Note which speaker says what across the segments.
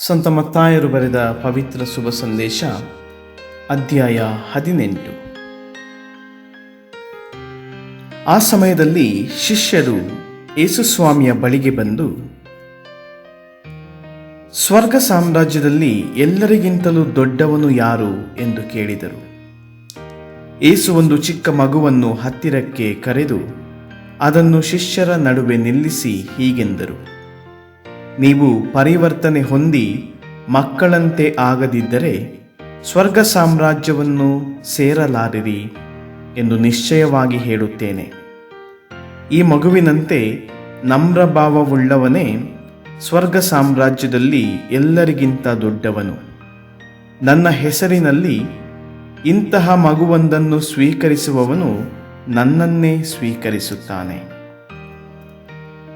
Speaker 1: ಸಂತ ಮತ್ತಾಯರು ಬರೆದ ಪವಿತ್ರ ಶುಭ ಸಂದೇಶ ಅಧ್ಯಾಯ 18. ಆ ಸಮಯದಲ್ಲಿ ಶಿಷ್ಯರು ಯೇಸುಸ್ವಾಮಿಯ ಬಳಿಗೆ ಬಂದು, ಸ್ವರ್ಗ ಸಾಮ್ರಾಜ್ಯದಲ್ಲಿ ಎಲ್ಲರಿಗಿಂತಲೂ ದೊಡ್ಡವನು ಯಾರು ಎಂದು ಕೇಳಿದರು. ಯೇಸು ಒಂದು ಚಿಕ್ಕ ಮಗುವನ್ನು ಹತ್ತಿರಕ್ಕೆ ಕರೆದು ಅದನ್ನು ಶಿಷ್ಯರ ನಡುವೆ ನಿಲ್ಲಿಸಿ ಹೀಗೆಂದರು, ನೀವು ಪರಿವರ್ತನೆ ಹೊಂದಿ ಮಕ್ಕಳಂತೆ ಆಗದಿದ್ದರೆ ಸ್ವರ್ಗ ಸಾಮ್ರಾಜ್ಯವನ್ನು ಸೇರಲಾರಿರಿ ಎಂದು ನಿಶ್ಚಯವಾಗಿ ಹೇಳುತ್ತೇನೆ. ಈ ಮಗುವಿನಂತೆ ನಮ್ರಭಾವವುಳ್ಳವನೇ ಸ್ವರ್ಗ ಸಾಮ್ರಾಜ್ಯದಲ್ಲಿ ಎಲ್ಲರಿಗಿಂತ ದೊಡ್ಡವನು. ನನ್ನ ಹೆಸರಿನಲ್ಲಿ ಇಂತಹ ಮಗುವೊಂದನ್ನು ಸ್ವೀಕರಿಸುವವನು ನನ್ನನ್ನೇ ಸ್ವೀಕರಿಸುತ್ತಾನೆ.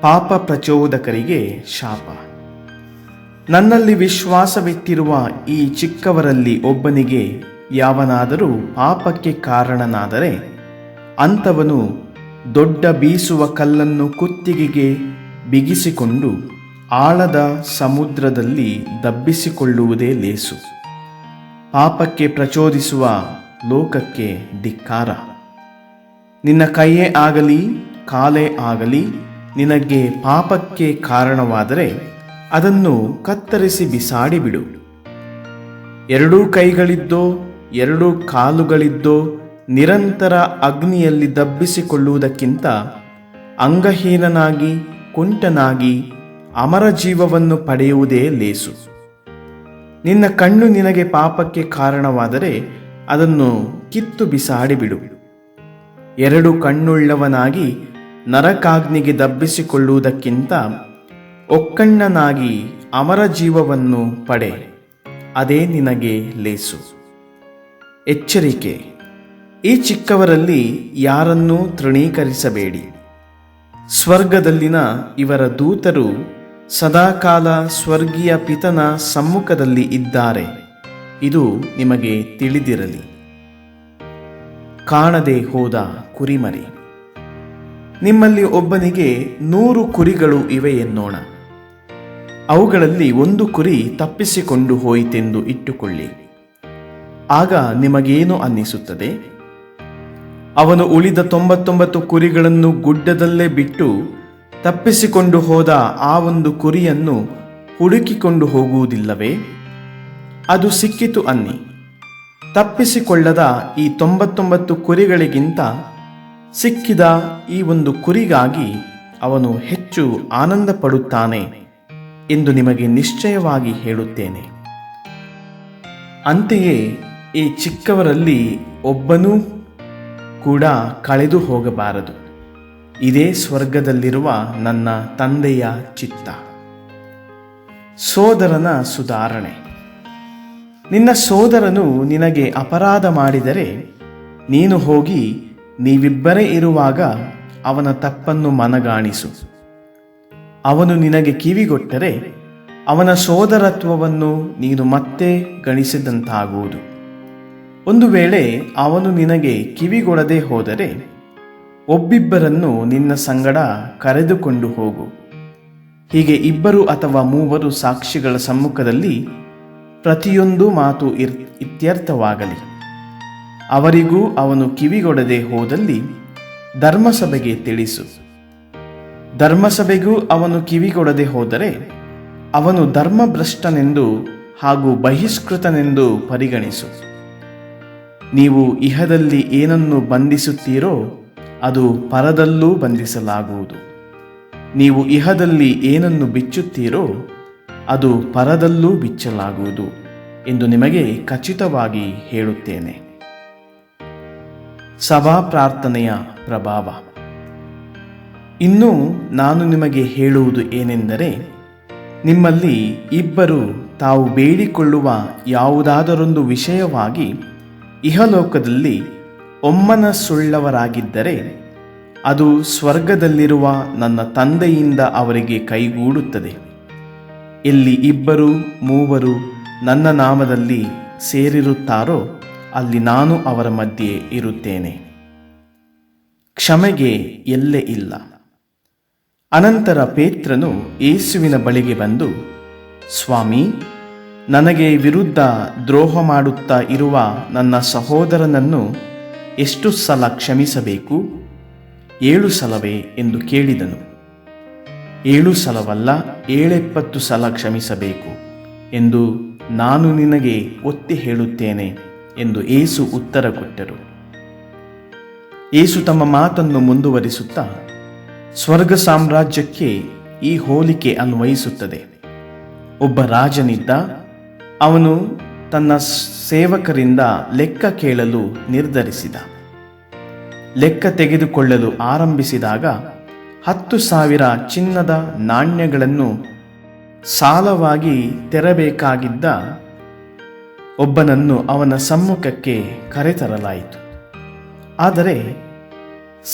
Speaker 1: ಪಾಪ ಪ್ರಚೋದಕರಿಗೆ ಶಾಪ. ನನ್ನಲ್ಲಿ ವಿಶ್ವಾಸವಿಟ್ಟಿರುವ ಈ ಚಿಕ್ಕವರಲ್ಲಿ ಒಬ್ಬನಿಗೆ ಯಾವನಾದರೂ ಪಾಪಕ್ಕೆ ಕಾರಣನಾದರೆ ಅಂಥವನು ದೊಡ್ಡ ಬೀಸುವ ಕಲ್ಲನ್ನು ಕುತ್ತಿಗೆಗೆ ಬಿಗಿಸಿಕೊಂಡು ಆಳದ ಸಮುದ್ರದಲ್ಲಿ ದಬ್ಬಿಸಿಕೊಳ್ಳುವುದೇ ಲೇಸು. ಪಾಪಕ್ಕೆ ಪ್ರಚೋದಿಸುವ ಲೋಕಕ್ಕೆ ಧಿಕ್ಕಾರ. ನಿನ್ನ ಕೈಯೇ ಆಗಲಿ ಕಾಲೇ ಆಗಲಿ ನಿನಗೆ ಪಾಪಕ್ಕೆ ಕಾರಣವಾದರೆ ಅದನ್ನು ಕತ್ತರಿಸಿ ಬಿಸಾಡಿಬಿಡು. ಎರಡೂ ಕೈಗಳಿದ್ದೋ ಎರಡೂ ಕಾಲುಗಳಿದ್ದೋ ನಿರಂತರ ಅಗ್ನಿಯಲ್ಲಿ ದಬ್ಬಿಸಿಕೊಳ್ಳುವುದಕ್ಕಿಂತ ಅಂಗಹೀನನಾಗಿ ಕುಂಟನಾಗಿ ಅಮರ ಜೀವವನ್ನು ಪಡೆಯುವುದೇ ಲೇಸು. ನಿನ್ನ ಕಣ್ಣು ನಿನಗೆ ಪಾಪಕ್ಕೆ ಕಾರಣವಾದರೆ ಅದನ್ನು ಕಿತ್ತು ಬಿಸಾಡಿಬಿಡು. ಎರಡು ಕಣ್ಣುಳ್ಳವನಾಗಿ ನರಕಾಗ್ನಿಗೆ ದಬ್ಬಿಸಿಕೊಳ್ಳುವುದಕ್ಕಿಂತ ಒಕ್ಕಣ್ಣನಾಗಿ ಅಮರ ಜೀವವನ್ನು ಪಡೆ, ಅದೇ ನಿನಗೆ ಲೇಸು. ಎಚ್ಚರಿಕೆ: ಈ ಚಿಕ್ಕವರಲ್ಲಿ ಯಾರನ್ನೂ ತೃಣೀಕರಿಸಬೇಡಿ. ಸ್ವರ್ಗದಲ್ಲಿನ ಇವರ ದೂತರು ಸದಾಕಾಲ ಸ್ವರ್ಗೀಯ ಪಿತನ ಸಮ್ಮುಖದಲ್ಲಿ ಇದ್ದಾರೆ, ಇದು ನಿಮಗೆ ತಿಳಿದಿರಲಿ. ಕಾಣದೆ ಹೋದ ಕುರಿಮರಿ. ನಿಮ್ಮಲ್ಲಿ ಒಬ್ಬನಿಗೆ 100 ಕುರಿಗಳು ಇವೆ ಎನ್ನೋಣ. ಅವುಗಳಲ್ಲಿ ಒಂದು ಕುರಿ ತಪ್ಪಿಸಿಕೊಂಡು ಹೋಯಿತೆಂದು ಇಟ್ಟುಕೊಳ್ಳಿ. ಆಗ ನಿಮಗೇನು ಅನ್ನಿಸುತ್ತದೆ? ಅವನು ಉಳಿದ 99 ಕುರಿಗಳನ್ನು ಗುಡ್ಡದಲ್ಲೇ ಬಿಟ್ಟು ತಪ್ಪಿಸಿಕೊಂಡು ಹೋದ ಆ ಒಂದು ಕುರಿಯನ್ನು ಹುಡುಕಿಕೊಂಡು ಹೋಗುವುದಿಲ್ಲವೇ? ಅದು ಸಿಕ್ಕಿತು ಅನ್ನಿ. ತಪ್ಪಿಸಿಕೊಳ್ಳದ ಈ 99 ಕುರಿಗಳಿಗಿಂತ ಸಿಕ್ಕಿದ ಈ ಒಂದು ಕುರಿಗಾಗಿ ಅವನು ಹೆಚ್ಚು ಆನಂದ ಪಡುತ್ತಾನೆ ಎಂದು ನಿಮಗೆ ನಿಶ್ಚಯವಾಗಿ ಹೇಳುತ್ತೇನೆ. ಅಂತೆಯೇ ಈ ಚಿಕ್ಕವರಲ್ಲಿ ಒಬ್ಬನೂ ಕೂಡ ಕಳೆದು ಹೋಗಬಾರದು. ಇದೇ ಸ್ವರ್ಗದಲ್ಲಿರುವ ನನ್ನ ತಂದೆಯ ಚಿತ್ತ. ಸೋದರನ ಸುಧಾರಣೆ. ನಿನ್ನ ಸೋದರನು ನಿನಗೆ ಅಪರಾಧ ಮಾಡಿದರೆ ನೀನು ಹೋಗಿ ನೀವಿಬ್ಬರೇ ಇರುವಾಗ ಅವನ ತಪ್ಪನ್ನು ಮನಗಾಣಿಸು. ಅವನು ನಿನಗೆ ಕಿವಿಗೊಟ್ಟರೆ ಅವನ ಸೋದರತ್ವವನ್ನು ನೀನು ಮತ್ತೆ ಗಣಿಸಿದಂತಾಗುವುದು. ಒಂದು ವೇಳೆ ಅವನು ನಿನಗೆ ಕಿವಿಗೊಡದೆ ಹೋದರೆ ಒಬ್ಬಿಬ್ಬರನ್ನು ನಿನ್ನ ಸಂಗಡ ಕರೆದುಕೊಂಡು ಹೋಗು. ಹೀಗೆ 2 ಅಥವಾ 3 ಸಾಕ್ಷಿಗಳ ಸಮ್ಮುಖದಲ್ಲಿ ಪ್ರತಿಯೊಂದು ಮಾತು ಇತ್ಯರ್ಥವಾಗಲಿ. ಅವರಿಗೂ ಅವನು ಕಿವಿಗೊಡದೆ ಹೋದಲ್ಲಿ ಧರ್ಮಸಭೆಗೆ ತಿಳಿಸು. ಧರ್ಮಸಭೆಗೂ ಅವನು ಕಿವಿಗೊಡದೆ ಹೋದರೆ ಅವನು ಧರ್ಮಭ್ರಷ್ಟನೆಂದು ಹಾಗೂ ಬಹಿಷ್ಕೃತನೆಂದು ಪರಿಗಣಿಸು. ನೀವು ಇಹದಲ್ಲಿ ಏನನ್ನು ಬಂಧಿಸುತ್ತೀರೋ ಅದು ಪರದಲ್ಲೂ ಬಂಧಿಸಲಾಗುವುದು. ನೀವು ಇಹದಲ್ಲಿ ಏನನ್ನು ಬಿಚ್ಚುತ್ತೀರೋ ಅದು ಪರದಲ್ಲೂ ಬಿಚ್ಚಲಾಗುವುದು ಎಂದು ನಿಮಗೆ ಖಚಿತವಾಗಿ ಹೇಳುತ್ತೇನೆ. ಸಭಾ ಪ್ರಾರ್ಥನೆಯ ಪ್ರಭಾವ. ಇನ್ನು ನಾನು ನಿಮಗೆ ಹೇಳುವುದು ಏನೆಂದರೆ, ನಿಮ್ಮಲ್ಲಿ 2 ತಾವು ಬೇಡಿಕೊಳ್ಳುವ ಯಾವುದಾದರೊಂದು ವಿಷಯವಾಗಿ ಇಹಲೋಕದಲ್ಲಿ ಒಮ್ಮನಸ್ಸುಳ್ಳವರಾಗಿದ್ದರೆ ಅದು ಸ್ವರ್ಗದಲ್ಲಿರುವ ನನ್ನ ತಂದೆಯಿಂದ ಅವರಿಗೆ ಕೈಗೂಡುತ್ತದೆ. ಎಲ್ಲಿ 2, 3 ನನ್ನ ನಾಮದಲ್ಲಿ ಸೇರಿರುತ್ತಾರೋ ಅಲ್ಲಿ ನಾನು ಅವರ ಮಧ್ಯೆ ಇರುತ್ತೇನೆ. ಕ್ಷಮೆಗೆ ಎಲ್ಲೇ ಇಲ್ಲ. ಅನಂತರ ಪೇತ್ರನು ಯೇಸುವಿನ ಬಳಿಗೆ ಬಂದು, ಸ್ವಾಮಿ, ನನಗೆ ವಿರುದ್ಧ ದ್ರೋಹ ಮಾಡುತ್ತಾ ಇರುವ ನನ್ನ ಸಹೋದರನನ್ನು ಎಷ್ಟು ಸಲ ಕ್ಷಮಿಸಬೇಕು? 7 ಸಲವೇ ಎಂದು ಕೇಳಿದನು. 7 ಸಲವಲ್ಲ, 770 ಸಲ ಕ್ಷಮಿಸಬೇಕು ಎಂದು ನಾನು ನಿನಗೆ ಒತ್ತಿ ಹೇಳುತ್ತೇನೆ ಎಂದು ಯೇಸು ಉತ್ತರ ಕೊಟ್ಟರು. ಯೇಸು ತಮ್ಮ ಮಾತನ್ನು ಮುಂದುವರಿಸುತ್ತಾ, ಸ್ವರ್ಗ ಸಾಮ್ರಾಜ್ಯಕ್ಕೆ ಈ ಹೋಲಿಕೆ ಅನ್ವಯಿಸುತ್ತದೆ. ಒಬ್ಬ ರಾಜನಿದ್ದ. ಅವನು ತನ್ನ ಸೇವಕರಿಂದ ಲೆಕ್ಕ ಕೇಳಲು ನಿರ್ಧರಿಸಿದ. ಲೆಕ್ಕ ತೆಗೆದುಕೊಳ್ಳಲು ಆರಂಭಿಸಿದಾಗ 10,000 ಚಿನ್ನದ ನಾಣ್ಯಗಳನ್ನು ಸಾಲವಾಗಿ ತೆರಬೇಕಾಗಿದ್ದ ಒಬ್ಬನನ್ನು ಅವನ ಸಮ್ಮುಖಕ್ಕೆ ಕರೆತರಲಾಯಿತು. ಆದರೆ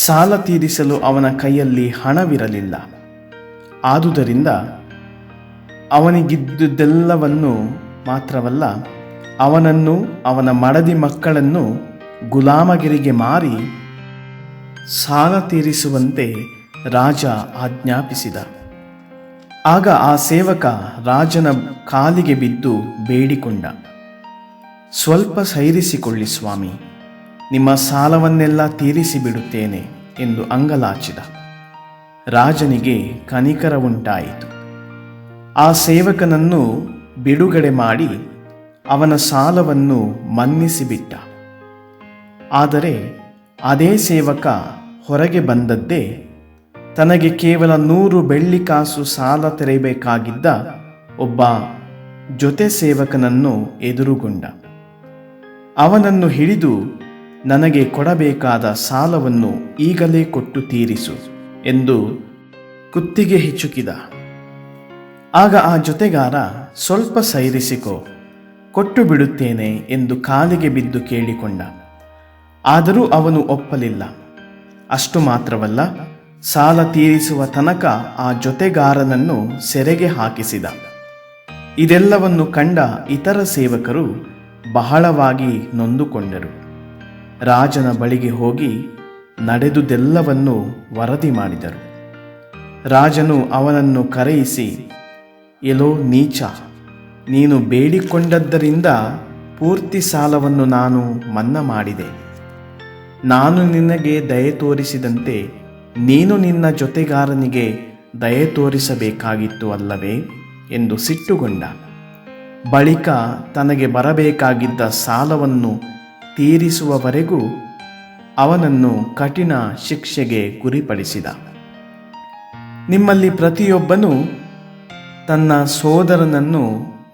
Speaker 1: ಸಾಲ ತೀರಿಸಲು ಅವನ ಕೈಯಲ್ಲಿ ಹಣವಿರಲಿಲ್ಲ. ಆದುದರಿಂದ ಅವನಿಗಿದ್ದುದೆಲ್ಲವನ್ನು ಮಾತ್ರವಲ್ಲ, ಅವನನ್ನು ಅವನ ಮಡದಿ ಮಕ್ಕಳನ್ನು ಗುಲಾಮಗಿರಿಗೆ ಮಾರಿ ಸಾಲ ತೀರಿಸುವಂತೆ ರಾಜ ಆಜ್ಞಾಪಿಸಿದ. ಆಗ ಆ ಸೇವಕ ರಾಜನ ಕಾಲಿಗೆ ಬಿದ್ದು ಬೇಡಿಕೊಂಡ, ಸ್ವಲ್ಪ ಸೈರಿಸಿಕೊಳ್ಳಿ ಸ್ವಾಮಿ, ನಿಮ್ಮ ಸಾಲವನ್ನೆಲ್ಲ ತೀರಿಸಿ ಬಿಡುತ್ತೇನೆ ಎಂದು ಅಂಗಲಾಚಿದ. ರಾಜನಿಗೆ ಕನಿಕರ ಉಂಟಾಯಿತು. ಆ ಸೇವಕನನ್ನು ಬಿಡುಗಡೆ ಮಾಡಿ ಅವನ ಸಾಲವನ್ನು ಮನ್ನಿಸಿಬಿಟ್ಟ. ಆದರೆ ಅದೇ ಸೇವಕ ಹೊರಗೆ ಬಂದದ್ದೇ ತನಗೆ ಕೇವಲ 100 ಬೆಳ್ಳಿ ಕಾಸು ಸಾಲ ತೆರೆಯಬೇಕಾಗಿದ್ದ ಒಬ್ಬ ಜೊತೆ ಸೇವಕನನ್ನು ಎದುರುಗೊಂಡ. ಅವನನ್ನು ಹಿಡಿದು, ನನಗೆ ಕೊಡಬೇಕಾದ ಸಾಲವನ್ನು ಈಗಲೇ ಕೊಟ್ಟು ತೀರಿಸು ಎಂದು ಕುತ್ತಿಗೆ ಹಿಚುಕಿದ. ಆಗ ಆ ಜೊತೆಗಾರ, ಸ್ವಲ್ಪ ಸೈರಿಸಿಕೋ, ಕೊಟ್ಟು ಬಿಡುತ್ತೇನೆ ಎಂದು ಕಾಲಿಗೆ ಬಿದ್ದು ಕೇಳಿಕೊಂಡ. ಆದರೂ ಅವನು ಒಪ್ಪಲಿಲ್ಲ. ಅಷ್ಟು ಮಾತ್ರವಲ್ಲ, ಸಾಲ ತೀರಿಸುವ ತನಕ ಆ ಜೊತೆಗಾರನನ್ನು ಸೆರೆಗೆ ಹಾಕಿಸಿದ. ಇದೆಲ್ಲವನ್ನು ಕಂಡ ಇತರ ಸೇವಕರು ಬಹಳವಾಗಿ ನೊಂದುಕೊಂಡರು. ರಾಜನ ಬಳಿಗೆ ಹೋಗಿ ನಡೆದುದೆಲ್ಲವನ್ನು ವರದಿ ಮಾಡಿದರು. ರಾಜನು ಅವನನ್ನು ಕರೆಯಿಸಿ, ಎಲೋ ನೀಚ, ನೀನು ಬೇಡಿಕೊಂಡದ್ದರಿಂದ ಪೂರ್ತಿ ಸಾಲವನ್ನು ನಾನು ಮನ್ನಾ ಮಾಡಿದೆ. ನಾನು ನಿನಗೆ ದಯೆ ತೋರಿಸಿದಂತೆ ನೀನು ನಿನ್ನ ಜೊತೆಗಾರನಿಗೆ ದಯೆ ತೋರಿಸಬೇಕಾಗಿತ್ತು ಅಲ್ಲವೇ ಎಂದು ಸಿಟ್ಟುಗೊಂಡ. ಬಳಿಕ ತನಗೆ ಬರಬೇಕಾಗಿದ್ದ ಸಾಲವನ್ನು ತೀರಿಸುವವರೆಗೂ ಅವನನ್ನು ಕಠಿಣ ಶಿಕ್ಷೆಗೆ ಗುರಿಪಡಿಸಿದ. ನಿಮ್ಮಲ್ಲಿ ಪ್ರತಿಯೊಬ್ಬನೂ ತನ್ನ ಸೋದರನನ್ನು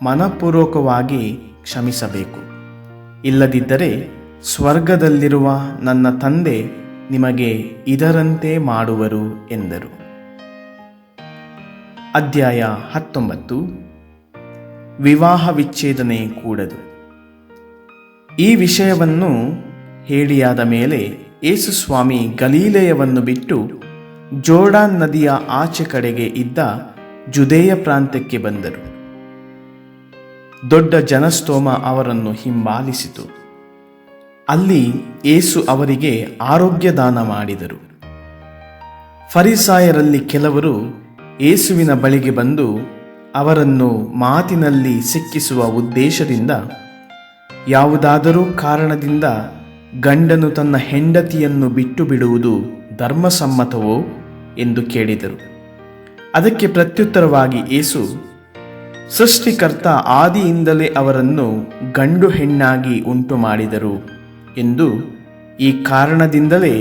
Speaker 1: ಮನಪೂರ್ವಕವಾಗಿ ಕ್ಷಮಿಸಬೇಕು. ಇಲ್ಲದಿದ್ದರೆ ಸ್ವರ್ಗದಲ್ಲಿರುವ ನನ್ನ ತಂದೆ ನಿಮಗೆ ಇದರಂತೆ ಮಾಡುವರು ಎಂದರು. ಅಧ್ಯಾಯ 19. ವಿವಾಹ ವಿಚ್ಛೇದನೆ ಕೂಡದು. ಈ ವಿಷಯವನ್ನು ಹೇಳಿಯಾದ ಮೇಲೆ ಯೇಸು ಸ್ವಾಮಿ ಗಲಿಲಾಯವನ್ನು ಬಿಟ್ಟು ಜೋರ್ಡಾನ್ ನದಿಯ ಆಚೆ ಕಡೆಗೆ ಇದ್ದ ಜುದೇಯ ಪ್ರಾಂತ್ಯಕ್ಕೆ ಬಂದರು. ದೊಡ್ಡ ಜನಸ್ತೋಮ ಅವರನ್ನು ಹಿಂಬಾಲಿಸಿತು. ಅಲ್ಲಿ ಯೇಸು ಅವರಿಗೆ ಆರೋಗ್ಯ ದಾನ ಮಾಡಿದರು. ಫರಿಸಾಯರಲ್ಲಿ ಕೆಲವರು ಯೇಸುವಿನ ಬಳಿಗೆ ಬಂದು ಅವರನ್ನು ಮಾತಿನಲ್ಲಿ ಸಿಕ್ಕಿಸುವ ಉದ್ದೇಶದಿಂದ, ಯಾವುದಾದರೂ ಕಾರಣದಿಂದ ಗಂಡನು ತನ್ನ ಹೆಂಡತಿಯನ್ನು ಬಿಟ್ಟು ಬಿಡುವುದು ಧರ್ಮಸಮ್ಮತವೋ ಎಂದು ಕೇಳಿದರು. ಅದಕ್ಕೆ ಪ್ರತ್ಯುತ್ತರವಾಗಿ ಯೇಸು, ಸೃಷ್ಟಿಕರ್ತ ಆದಿಯಿಂದಲೇ ಅವರನ್ನು ಗಂಡು ಹೆಣ್ಣಾಗಿ ಉಂಟು ಮಾಡಿದರು ಎಂದು, ಈ ಕಾರಣದಿಂದಲೇ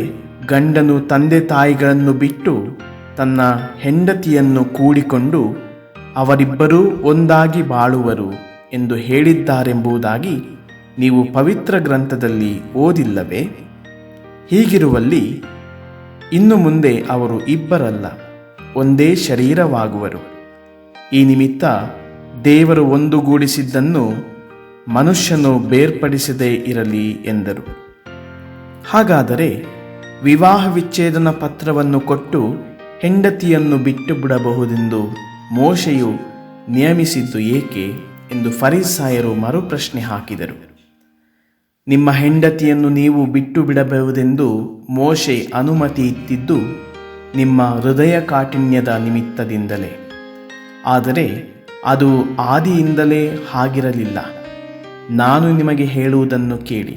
Speaker 1: ಗಂಡನು ತಂದೆ ತಾಯಿಗಳನ್ನು ಬಿಟ್ಟು ತನ್ನ ಹೆಂಡತಿಯನ್ನು ಕೂಡಿಕೊಂಡು ಅವರಿಬ್ಬರೂ ಒಂದಾಗಿ ಬಾಳುವರು ಎಂದು ಹೇಳಿದ್ದಾರೆಂಬುದಾಗಿ ನೀವು ಪವಿತ್ರ ಗ್ರಂಥದಲ್ಲಿ ಓದಿಲ್ಲವೇ? ಹೀಗಿರುವಲ್ಲಿ ಇನ್ನು ಮುಂದೆ ಅವರು ಇಬ್ಬರಲ್ಲ, ಒಂದೇ ಶರೀರವಾಗುವರು. ಈ ನಿಮಿತ್ತ ದೇವರು ಒಂದುಗೂಡಿಸಿದ್ದನ್ನು ಮನುಷ್ಯನು ಬೇರ್ಪಡಿಸದೇ ಇರಲಿ ಎಂದರು. ಹಾಗಾದರೆ ವಿವಾಹ ವಿಚ್ಛೇದನ ಪತ್ರವನ್ನು ಕೊಟ್ಟು ಹೆಂಡತಿಯನ್ನು ಬಿಟ್ಟು ಬಿಡಬಹುದೆಂದು ಮೋಶೆಯು ನಿಯಮಿಸಿದ್ದು ಏಕೆ ಎಂದು ಫರಿಸಾಯರು ಮರುಪ್ರಶ್ನೆ ಹಾಕಿದರು. ನಿಮ್ಮ ಹೆಂಡತಿಯನ್ನು ನೀವು ಬಿಟ್ಟು ಬಿಡಬಹುದೆಂದು ಮೋಶೆ ಅನುಮತಿ ಇತ್ತಿದ್ದು ನಿಮ್ಮ ಹೃದಯ ಕಾಠಿಣ್ಯದ ನಿಮಿತ್ತದಿಂದಲೇ. ಆದರೆ ಅದು ಆದಿಯಿಂದಲೇ ಹಾಗಿರಲಿಲ್ಲ. ನಾನು ನಿಮಗೆ ಹೇಳುವುದನ್ನು ಕೇಳಿ,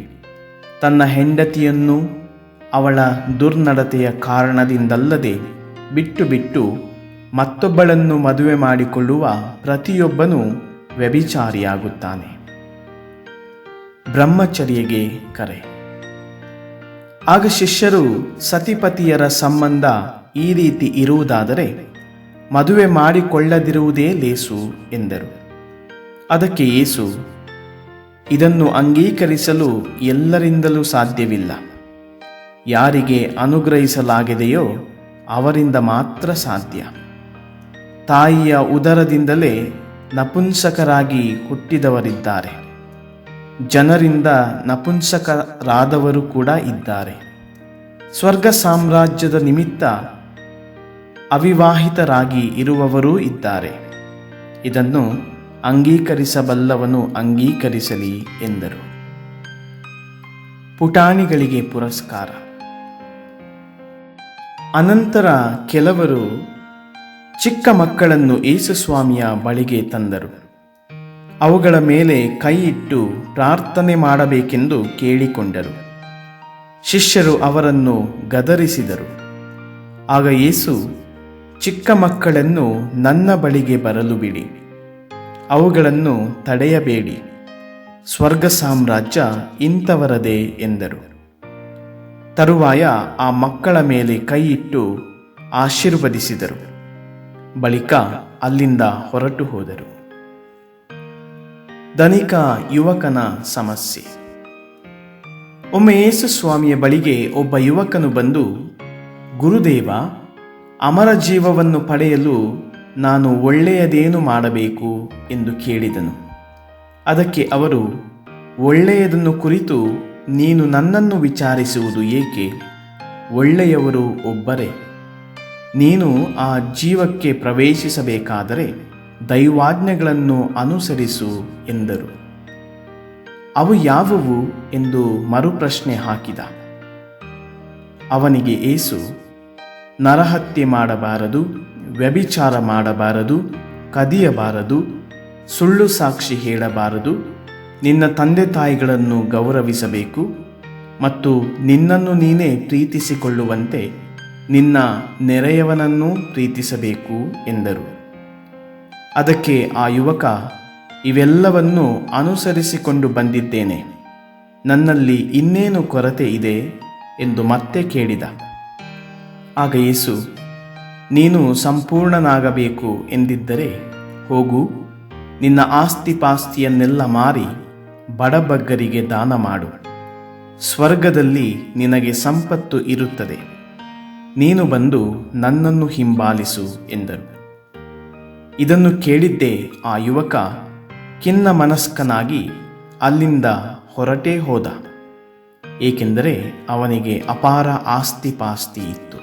Speaker 1: ತನ್ನ ಹೆಂಡತಿಯನ್ನು ಅವಳ ದುರ್ನಡತೆಯ ಕಾರಣದಿಂದಲ್ಲದೆ ಬಿಟ್ಟು ಮತ್ತೊಬ್ಬಳನ್ನು ಮದುವೆ ಮಾಡಿಕೊಳ್ಳುವ ಪ್ರತಿಯೊಬ್ಬನೂ ವ್ಯಭಿಚಾರಿಯಾಗುತ್ತಾನೆ. ಬ್ರಹ್ಮಚರ್ಯಗೆ ಕರೆ. ಆಗ ಶಿಷ್ಯರು, ಸತಿಪತಿಯರ ಸಂಬಂಧ ಈ ರೀತಿ ಇರುವುದಾದರೆ ಮದುವೆ ಮಾಡಿಕೊಳ್ಳದಿರುವುದೇ ಲೇಸು ಎಂದರು. ಅದಕ್ಕೆ ಯೇಸು, ಇದನ್ನು ಅಂಗೀಕರಿಸಲು ಎಲ್ಲರಿಂದಲೂ ಸಾಧ್ಯವಿಲ್ಲ. ಯಾರಿಗೆ ಅನುಗ್ರಹಿಸಲಾಗಿದೆಯೋ ಅವರಿಂದ ಮಾತ್ರ ಸಾಧ್ಯ. ತಾಯಿಯ ಉದರದಿಂದಲೇ ನಪುಂಸಕರಾಗಿ ಹುಟ್ಟಿದವರಿದ್ದಾರೆ, ಜನರಿಂದ ನಪುಂಸಕರಾದವರು ಕೂಡ ಇದ್ದಾರೆ. ಸ್ವರ್ಗ ಸಾಮ್ರಾಜ್ಯದ ನಿಮಿತ್ತ ಅವಿವಾಹಿತರಾಗಿ ಇರುವವರೂ ಇದ್ದಾರೆ. ಇದನ್ನು ಅಂಗೀಕರಿಸಬಲ್ಲವನು ಅಂಗೀಕರಿಸಲಿ ಎಂದರು. ಪುಟಾಣಿಗಳಿಗೆ ಪುರಸ್ಕಾರ. ಅನಂತರ ಕೆಲವರು ಚಿಕ್ಕ ಮಕ್ಕಳನ್ನು ಯೇಸುಸ್ವಾಮಿಯ ಬಳಿಗೆ ತಂದರು. ಅವುಗಳ ಮೇಲೆ ಕೈ ಇಟ್ಟು ಪ್ರಾರ್ಥನೆ ಮಾಡಬೇಕೆಂದು ಕೇಳಿಕೊಂಡರು. ಶಿಷ್ಯರು ಅವರನ್ನು ಗದರಿಸಿದರು. ಆಗ ಯೇಸು, ಚಿಕ್ಕ ಮಕ್ಕಳನ್ನು ನನ್ನ ಬಳಿಗೆ ಬರಲು ಬಿಡಿ, ಅವುಗಳನ್ನು ತಡೆಯಬೇಡಿ, ಸ್ವರ್ಗ ಸಾಮ್ರಾಜ್ಯ ಇಂಥವರದೇ ಎಂದರು. ತರುವಾಯ ಆ ಮಕ್ಕಳ ಮೇಲೆ ಕೈ ಇಟ್ಟು ಆಶೀರ್ವದಿಸಿದರು. ಬಳಿಕ ಅಲ್ಲಿಂದ ಹೊರಟು ಹೋದರು. ಧನಿಕ ಯುವಕನ ಸಮಸ್ಯೆ. ಒಮ್ಮೆ ಯೇಸು ಸ್ವಾಮಿಯ ಬಳಿಗೆ ಒಬ್ಬ ಯುವಕನು ಬಂದು, ಗುರುದೇವ, ಅಮರ ಜೀವವನ್ನು ಪಡೆಯಲು ನಾನು ಒಳ್ಳೆಯದೇನು ಮಾಡಬೇಕು ಎಂದು ಕೇಳಿದನು. ಅದಕ್ಕೆ ಅವರು, ಒಳ್ಳೆಯದನ್ನು ಕುರಿತು ನೀನು ನನ್ನನ್ನು ವಿಚಾರಿಸುವುದು ಏಕೆ? ಒಳ್ಳೆಯವರು ಒಬ್ಬರೇ. ನೀನು ಆ ಜೀವಕ್ಕೆ ಪ್ರವೇಶಿಸಬೇಕಾದರೆ ದೈವಾಜ್ಞೆಗಳನ್ನು ಅನುಸರಿಸು ಎಂದರು. ಅವು ಯಾವುವು ಎಂದು ಮರುಪ್ರಶ್ನೆ ಹಾಕಿದ. ಅವನಿಗೆ ಯೇಸು, ನರಹತ್ಯೆ ಮಾಡಬಾರದು, ವ್ಯಭಿಚಾರ ಮಾಡಬಾರದು, ಕದಿಯಬಾರದು, ಸುಳ್ಳು ಸಾಕ್ಷಿ ಹೇಳಬಾರದು, ನಿನ್ನ ತಂದೆ ತಾಯಿಗಳನ್ನು ಗೌರವಿಸಬೇಕು ಮತ್ತು ನಿನ್ನನ್ನು ನೀನೇ ಪ್ರೀತಿಸಿಕೊಳ್ಳುವಂತೆ ನಿನ್ನ ನೆರೆಯವನನ್ನೂ ಪ್ರೀತಿಸಬೇಕು ಎಂದರು. ಅದಕ್ಕೆ ಆ ಯುವಕ, ಇವೆಲ್ಲವನ್ನೂ ಅನುಸರಿಸಿಕೊಂಡು ಬಂದಿದ್ದೇನೆ, ನನ್ನಲ್ಲಿ ಇನ್ನೇನು ಕೊರತೆ ಇದೆ ಎಂದು ಮತ್ತೆ ಕೇಳಿದ. ಆಗ ಯೇಸು, ನೀನು ಸಂಪೂರ್ಣನಾಗಬೇಕು ಎಂದಿದ್ದರೆ ಹೋಗು, ನಿನ್ನ ಆಸ್ತಿಪಾಸ್ತಿಯನ್ನೆಲ್ಲ ಮಾರಿ ಬಡಬಗ್ಗರಿಗೆ ದಾನ ಮಾಡು, ಸ್ವರ್ಗದಲ್ಲಿ ನಿನಗೆ ಸಂಪತ್ತು ಇರುತ್ತದೆ. ನೀನು ಬಂದು ನನ್ನನ್ನು ಹಿಂಬಾಲಿಸು ಎಂದರು. ಇದನ್ನು ಕೇಳಿದ್ದೇ ಆ ಯುವಕ ಖಿನ್ನ ಮನಸ್ಕನಾಗಿ ಅಲ್ಲಿಂದ ಹೊರಟೇ ಹೋದ, ಏಕೆಂದರೆ ಅವನಿಗೆ ಅಪಾರ ಆಸ್ತಿಪಾಸ್ತಿ ಇತ್ತು.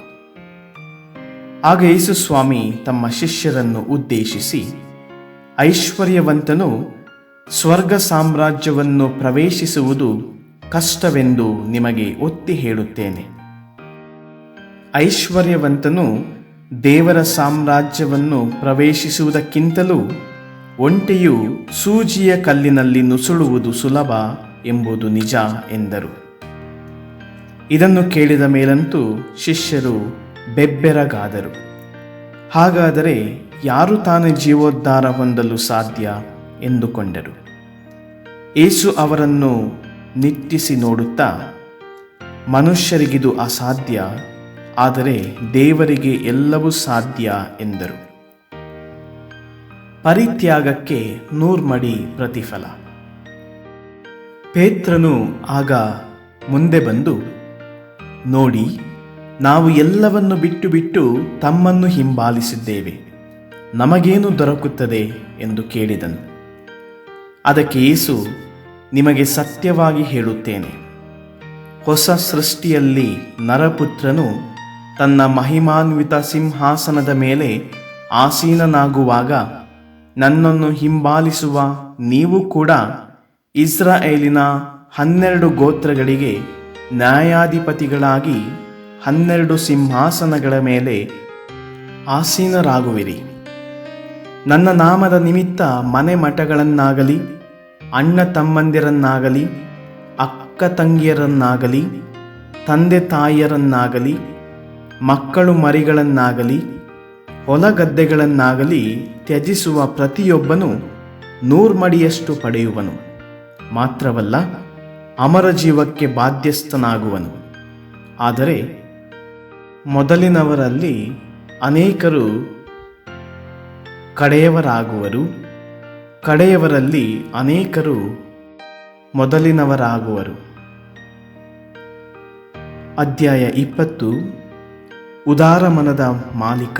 Speaker 1: ಆಗ ಯೇಸು ಸ್ವಾಮಿ ತಮ್ಮ ಶಿಷ್ಯರನ್ನು ಉದ್ದೇಶಿಸಿ, ಐಶ್ವರ್ಯವಂತನು ಸ್ವರ್ಗ ಸಾಮ್ರಾಜ್ಯವನ್ನು ಪ್ರವೇಶಿಸುವುದು ಕಷ್ಟವೆಂದು ನಿಮಗೆ ಒತ್ತಿ ಹೇಳುತ್ತೇನೆ. ಐಶ್ವರ್ಯವಂತನು ದೇವರ ಸಾಮ್ರಾಜ್ಯವನ್ನು ಪ್ರವೇಶಿಸುವುದಕ್ಕಿಂತಲೂ ಒಂಟೆಯು ಸೂಜಿಯ ಕಲ್ಲಿನಲ್ಲಿ ನುಸುಳುವುದು ಸುಲಭ ಎಂಬುದು ನಿಜ ಎಂದರು. ಇದನ್ನು ಕೇಳಿದ ಮೇಲಂತೂ ಶಿಷ್ಯರು ಬೆಬ್ಬೆರಗಾದರು. ಹಾಗಾದರೆ ಯಾರು ತಾನೇ ಜೀವೋದ್ಧಾರ ಹೊಂದಲು ಸಾಧ್ಯ ಎಂದುಕೊಂಡರು. ಯೇಸು ಅವರನ್ನು ನಿಟ್ಟಿಸಿ ನೋಡುತ್ತಾ, ಮನುಷ್ಯರಿಗಿದು ಅಸಾಧ್ಯ, ಆದರೆ ದೇವರಿಗೆ ಎಲ್ಲವೂ ಸಾಧ್ಯ ಎಂದರು. ಪರಿತ್ಯಾಗಕ್ಕೆ 100 ಮಡಿ ಪ್ರತಿಫಲ. ಪೇತ್ರನು ಆಗ ಮುಂದೆ ಬಂದು, ನೋಡಿ, ನಾವು ಎಲ್ಲವನ್ನು ಬಿಟ್ಟು ತಮ್ಮನ್ನು ಹಿಂಬಾಲಿಸಿದ್ದೇವೆ, ನಮಗೇನು ದೊರಕುತ್ತದೆ ಎಂದು ಕೇಳಿದನು. ಅದಕ್ಕೆ ಯೇಸು, ನಿಮಗೆ ಸತ್ಯವಾಗಿ ಹೇಳುತ್ತೇನೆ, ಹೊಸ ಸೃಷ್ಟಿಯಲ್ಲಿ ನರಪುತ್ರನು ತನ್ನ ಮಹಿಮಾನ್ವಿತ ಸಿಂಹಾಸನದ ಮೇಲೆ ಆಸೀನನಾಗುವಾಗ ನನ್ನನ್ನು ಹಿಂಬಾಲಿಸುವ ನೀವು ಕೂಡ ಇಸ್ರಾಯೇಲಿನ 12 ಗೋತ್ರಗಳಿಗೆ ನ್ಯಾಯಾಧಿಪತಿಗಳಾಗಿ 12 ಸಿಂಹಾಸನಗಳ ಮೇಲೆ ಆಸೀನರಾಗುವಿರಿ. ನನ್ನ ನಾಮದ ನಿಮಿತ್ತ ಮನೆ ಮಠಗಳನ್ನಾಗಲಿ, ಅಣ್ಣ ತಮ್ಮಂದಿರನ್ನಾಗಲಿ, ಅಕ್ಕ ತಂಗಿಯರನ್ನಾಗಲಿ, ತಂದೆ ತಾಯಿಯರನ್ನಾಗಲಿ, ಮಕ್ಕಳು ಮರಿಗಳನ್ನಾಗಲಿ, ಹೊಲ ಗದ್ದೆಗಳನ್ನಾಗಲಿ ತ್ಯಜಿಸುವ ಪ್ರತಿಯೊಬ್ಬನು 100 ಮಡಿಯಷ್ಟು ಪಡೆಯುವನು. ಮಾತ್ರವಲ್ಲ, ಅಮರ ಜೀವಕ್ಕೆ ಬಾಧ್ಯಸ್ಥನಾಗುವನು. ಆದರೆ ಮೊದಲಿನವರಲ್ಲಿ ಅನೇಕರು ಕಡೆಯವರಾಗುವರು, ಕಡೆಯವರಲ್ಲಿ ಅನೇಕರು ಮೊದಲಿನವರಾಗುವರು. ಅಧ್ಯಾಯ 20. ಉದಾರ ಮನದ ಮಾಲೀಕ.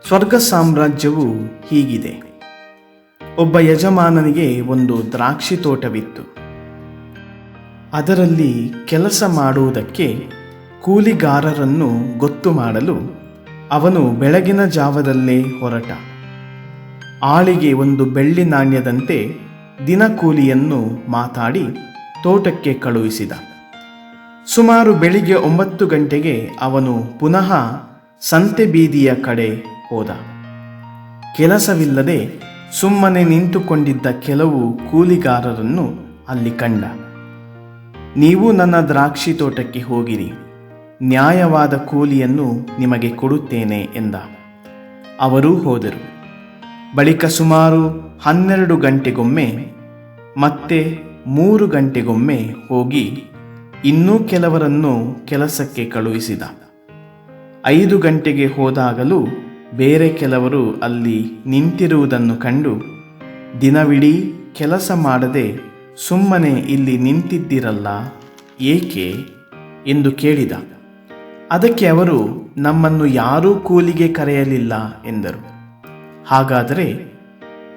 Speaker 1: ಸ್ವರ್ಗ ಸಾಮ್ರಾಜ್ಯವು ಹೀಗಿದೆ. ಒಬ್ಬ ಯಜಮಾನನಿಗೆ ಒಂದು ದ್ರಾಕ್ಷಿ ತೋಟವಿತ್ತು. ಅದರಲ್ಲಿ ಕೆಲಸ ಮಾಡುವುದಕ್ಕೆ ಕೂಲಿಗಾರರನ್ನು ಗೊತ್ತು ಮಾಡಲು ಅವನು ಬೆಳಗಿನ ಜಾವದಲ್ಲೇ ಹೊರಟ. ಆಳಿಗೆ 1 ಬೆಳ್ಳಿ ನಾಣ್ಯದಂತೆ ದಿನಕೂಲಿಯನ್ನು ಮಾತಾಡಿ ತೋಟಕ್ಕೆ ಕಳುಹಿಸಿದ. ಸುಮಾರು ಬೆಳಿಗ್ಗೆ 9 ಗಂಟೆಗೆ ಅವನು ಪುನಃ ಸಂತೆ ಬೀದಿಯ ಕಡೆ ಹೋದ. ಕೆಲಸವಿಲ್ಲದೆ ಸುಮ್ಮನೆ ನಿಂತುಕೊಂಡಿದ್ದ ಕೆಲವು ಕೂಲಿಗಾರರನ್ನು ಅಲ್ಲಿ ಕಂಡ. ನೀವು ನನ್ನ ದ್ರಾಕ್ಷಿ ತೋಟಕ್ಕೆ ಹೋಗಿರಿ, ನ್ಯಾಯವಾದ ಕೂಲಿಯನ್ನು ನಿಮಗೆ ಕೊಡುತ್ತೇನೆ ಎಂದ. ಅವರೂ ಹೋದರು. ಬಳಿಕ ಸುಮಾರು 12 ಗಂಟೆಗೊಮ್ಮೆ ಮತ್ತೆ 3 ಗಂಟೆಗೊಮ್ಮೆ ಹೋಗಿ ಇನ್ನೂ ಕೆಲವರನ್ನು ಕೆಲಸಕ್ಕೆ ಕಳುಹಿಸಿದ. 5 ಗಂಟೆಗೆ ಹೋದಾಗಲೂ ಬೇರೆ ಕೆಲವರು ಅಲ್ಲಿ ನಿಂತಿರುವುದನ್ನು ಕಂಡು, ದಿನವಿಡೀ ಕೆಲಸ ಮಾಡದೆ ಸುಮ್ಮನೆ ಇಲ್ಲಿ ನಿಂತಿದ್ದಿರಲ್ಲ, ಏಕೆ ಎಂದು ಕೇಳಿದ. ಅದಕ್ಕೆ ಅವರು, ನಮ್ಮನ್ನು ಯಾರೂ ಕೂಲಿಗೆ ಕರೆಯಲಿಲ್ಲ ಎಂದರು. ಹಾಗಾದರೆ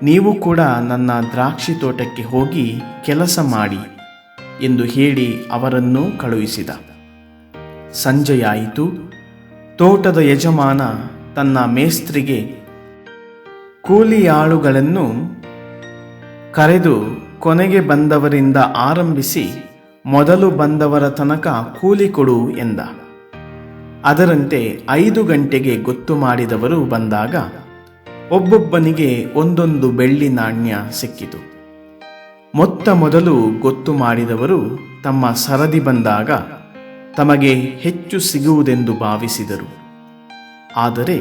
Speaker 1: ನೀವು ಕೂಡ ನನ್ನ ದ್ರಾಕ್ಷಿ ತೋಟಕ್ಕೆ ಹೋಗಿ ಕೆಲಸ ಮಾಡಿ ಎಂದು ಹೇಳಿ ಅವರನ್ನೂ ಕಳುಹಿಸಿದ. ಸಂಜೆಯಾಯಿತು. ತೋಟದ ಯಜಮಾನ ತನ್ನ ಮೇಸ್ತ್ರಿಗೆ ಕೂಲಿಯಾಳುಗಳನ್ನು ಕರೆದು ಕೊನೆಗೆ ಬಂದವರಿಂದ ಆರಂಭಿಸಿ ಮೊದಲು ಬಂದವರ ತನಕ ಕೂಲಿ ಕೊಡು ಎಂದ. ಅದರಂತೆ 5 ಗಂಟೆಗೆ ಗೊತ್ತು ಮಾಡಿದವರು ಬಂದಾಗ ಒಬ್ಬೊಬ್ಬನಿಗೆ 1 ಬೆಳ್ಳಿ ನಾಣ್ಯ ಸಿಕ್ಕಿತು. ಮೊದಲು ಗೊತ್ತು ಮಾಡಿದವರು ತಮ್ಮ ಸರದಿ ಬಂದಾಗ ತಮಗೆ ಹೆಚ್ಚು ಸಿಗುವುದೆಂದು ಭಾವಿಸಿದರು. ಆದರೆ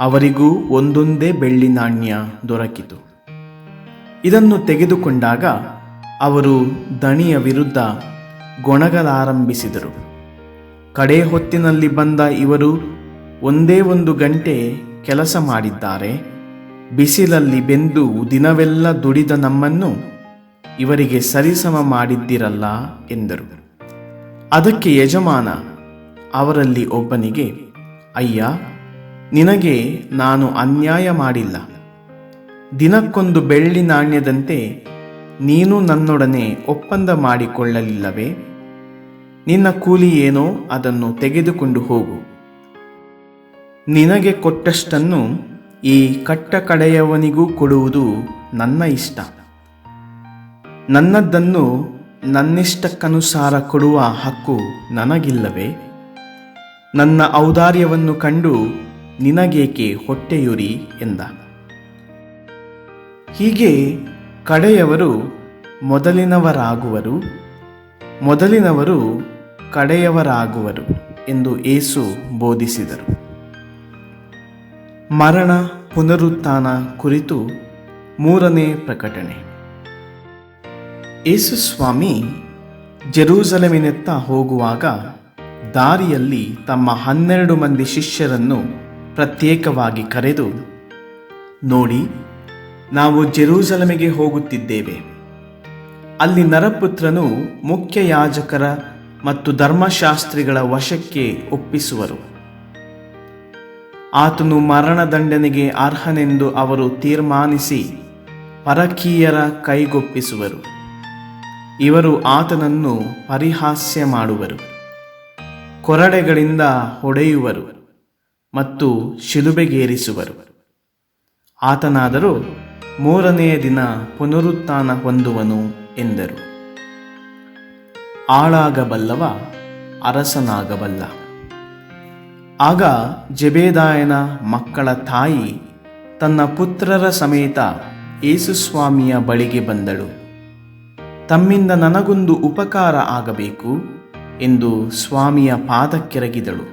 Speaker 1: ಅವರಿಗೂ 1 ಬೆಳ್ಳಿ ನಾಣ್ಯ ದೊರಕಿತು. ಇದನ್ನು ತೆಗೆದುಕೊಂಡಾಗ ಅವರು ದಣಿಯ ವಿರುದ್ಧ ಗೊಣಗಲಾರಂಭಿಸಿದರು. ಕಡೆ ಹೊತ್ತಿನಲ್ಲಿ ಬಂದ ಇವರು 1 ಗಂಟೆ ಕೆಲಸ ಮಾಡಿದ್ದಾರೆ. ಬಿಸಿಲಲ್ಲಿ ಬೆಂದು ದಿನವೆಲ್ಲ ದುಡಿದ ನಮ್ಮನ್ನು ಇವರಿಗೆ ಸರಿಸಮ ಮಾಡಿದ್ದಿರಲ್ಲ ಎಂದರು. ಅದಕ್ಕೆ ಯಜಮಾನ ಅವರಲ್ಲಿ ಒಬ್ಬನಿಗೆ, ಅಯ್ಯ, ನಿನಗೆ ನಾನು ಅನ್ಯಾಯ ಮಾಡಿಲ್ಲ. ದಿನಕ್ಕೊಂದು ಬೆಳ್ಳಿ ನಾಣ್ಯದಂತೆ ನೀನು ನನ್ನೊಡನೆ ಒಪ್ಪಂದ ಮಾಡಿಕೊಳ್ಳಲಿಲ್ಲವೇ? ನಿನ್ನ ಕೂಲಿ ಏನೋ ಅದನ್ನು ತೆಗೆದುಕೊಂಡು ಹೋಗು. ನಿನಗೆ ಕೊಟ್ಟಷ್ಟನ್ನು ಈ ಕಟ್ಟ ಕಡೆಯವನಿಗೂ ಕೊಡುವುದು ನನ್ನ ಇಷ್ಟ. ನನ್ನದನ್ನು ನನ್ನಿಷ್ಟಕ್ಕನುಸಾರ ಕೊಡುವ ಹಕ್ಕು ನನಗಿಲ್ಲವೇ? ನನ್ನ ಔದಾರ್ಯವನ್ನು ಕಂಡು ನಿನಗೇಕೆ ಹೊಟ್ಟೆಯುರಿ ಎಂದ. ಹೀಗೆ ಕಡೆಯವರು ಮೊದಲಿನವರಾಗುವರು, ಮೊದಲಿನವರು ಕಡೆಯವರಾಗುವರು ಎಂದು ಯೇಸು ಬೋಧಿಸಿದರು. ಮರಣ ಪುನರುತ್ಥಾನ ಕುರಿತು 3ನೇ ಪ್ರಕಟಣೆ. ಯೇಸು ಸ್ವಾಮಿ ಜೆರೂಸಲೇಮಿನತ್ತ ಹೋಗುವಾಗ ದಾರಿಯಲ್ಲಿ ತಮ್ಮ 12 ಮಂದಿ ಶಿಷ್ಯರನ್ನು ಪ್ರತ್ಯೇಕವಾಗಿ ಕರೆದು, ನೋಡಿ, ನಾವು ಜೆರೂಸಲೇಮಿಗೆ ಹೋಗುತ್ತಿದ್ದೇವೆ. ಅಲ್ಲಿ ನರಪುತ್ರನು ಮುಖ್ಯ ಯಾಜಕರ ಮತ್ತು ಧರ್ಮಶಾಸ್ತ್ರಿಗಳ ವಶಕ್ಕೆ ಒಪ್ಪಿಸುವರು. ಆತನು ಮರಣದಂಡನೆಗೆ ಅರ್ಹನೆಂದು ಅವರು ತೀರ್ಮಾನಿಸಿ ಪರಕೀಯರ ಕೈಗೊಪ್ಪಿಸುವರು. ಇವರು ಆತನನ್ನು ಪರಿಹಾಸ್ಯ ಮಾಡುವರು, ಕೊರಡೆಗಳಿಂದ ಹೊಡೆಯುವರು ಮತ್ತು ಶಿಲುಬೆಗೇರಿಸುವರು. ಆತನಾದರೂ 3ನೆಯ ದಿನ ಪುನರುತ್ಥಾನ ಹೊಂದುವನು ಎಂದರು. ಆಳಾಗಬಲ್ಲವ ಅರಸನಾಗಬಲ್ಲ. ಆಗ ಜೆಬೆದಾಯನ ಮಕ್ಕಳ ತಾಯಿ ತನ್ನ ಪುತ್ರರ ಸಮೇತ ಯೇಸುಸ್ವಾಮಿಯ ಬಳಿಗೆ ಬಂದಳು. ತಮ್ಮಿಂದ ನನಗೊಂದು ಉಪಕಾರ ಆಗಬೇಕು ಎಂದು ಸ್ವಾಮಿಯ ಪಾದಕ್ಕೆರಗಿದಳು.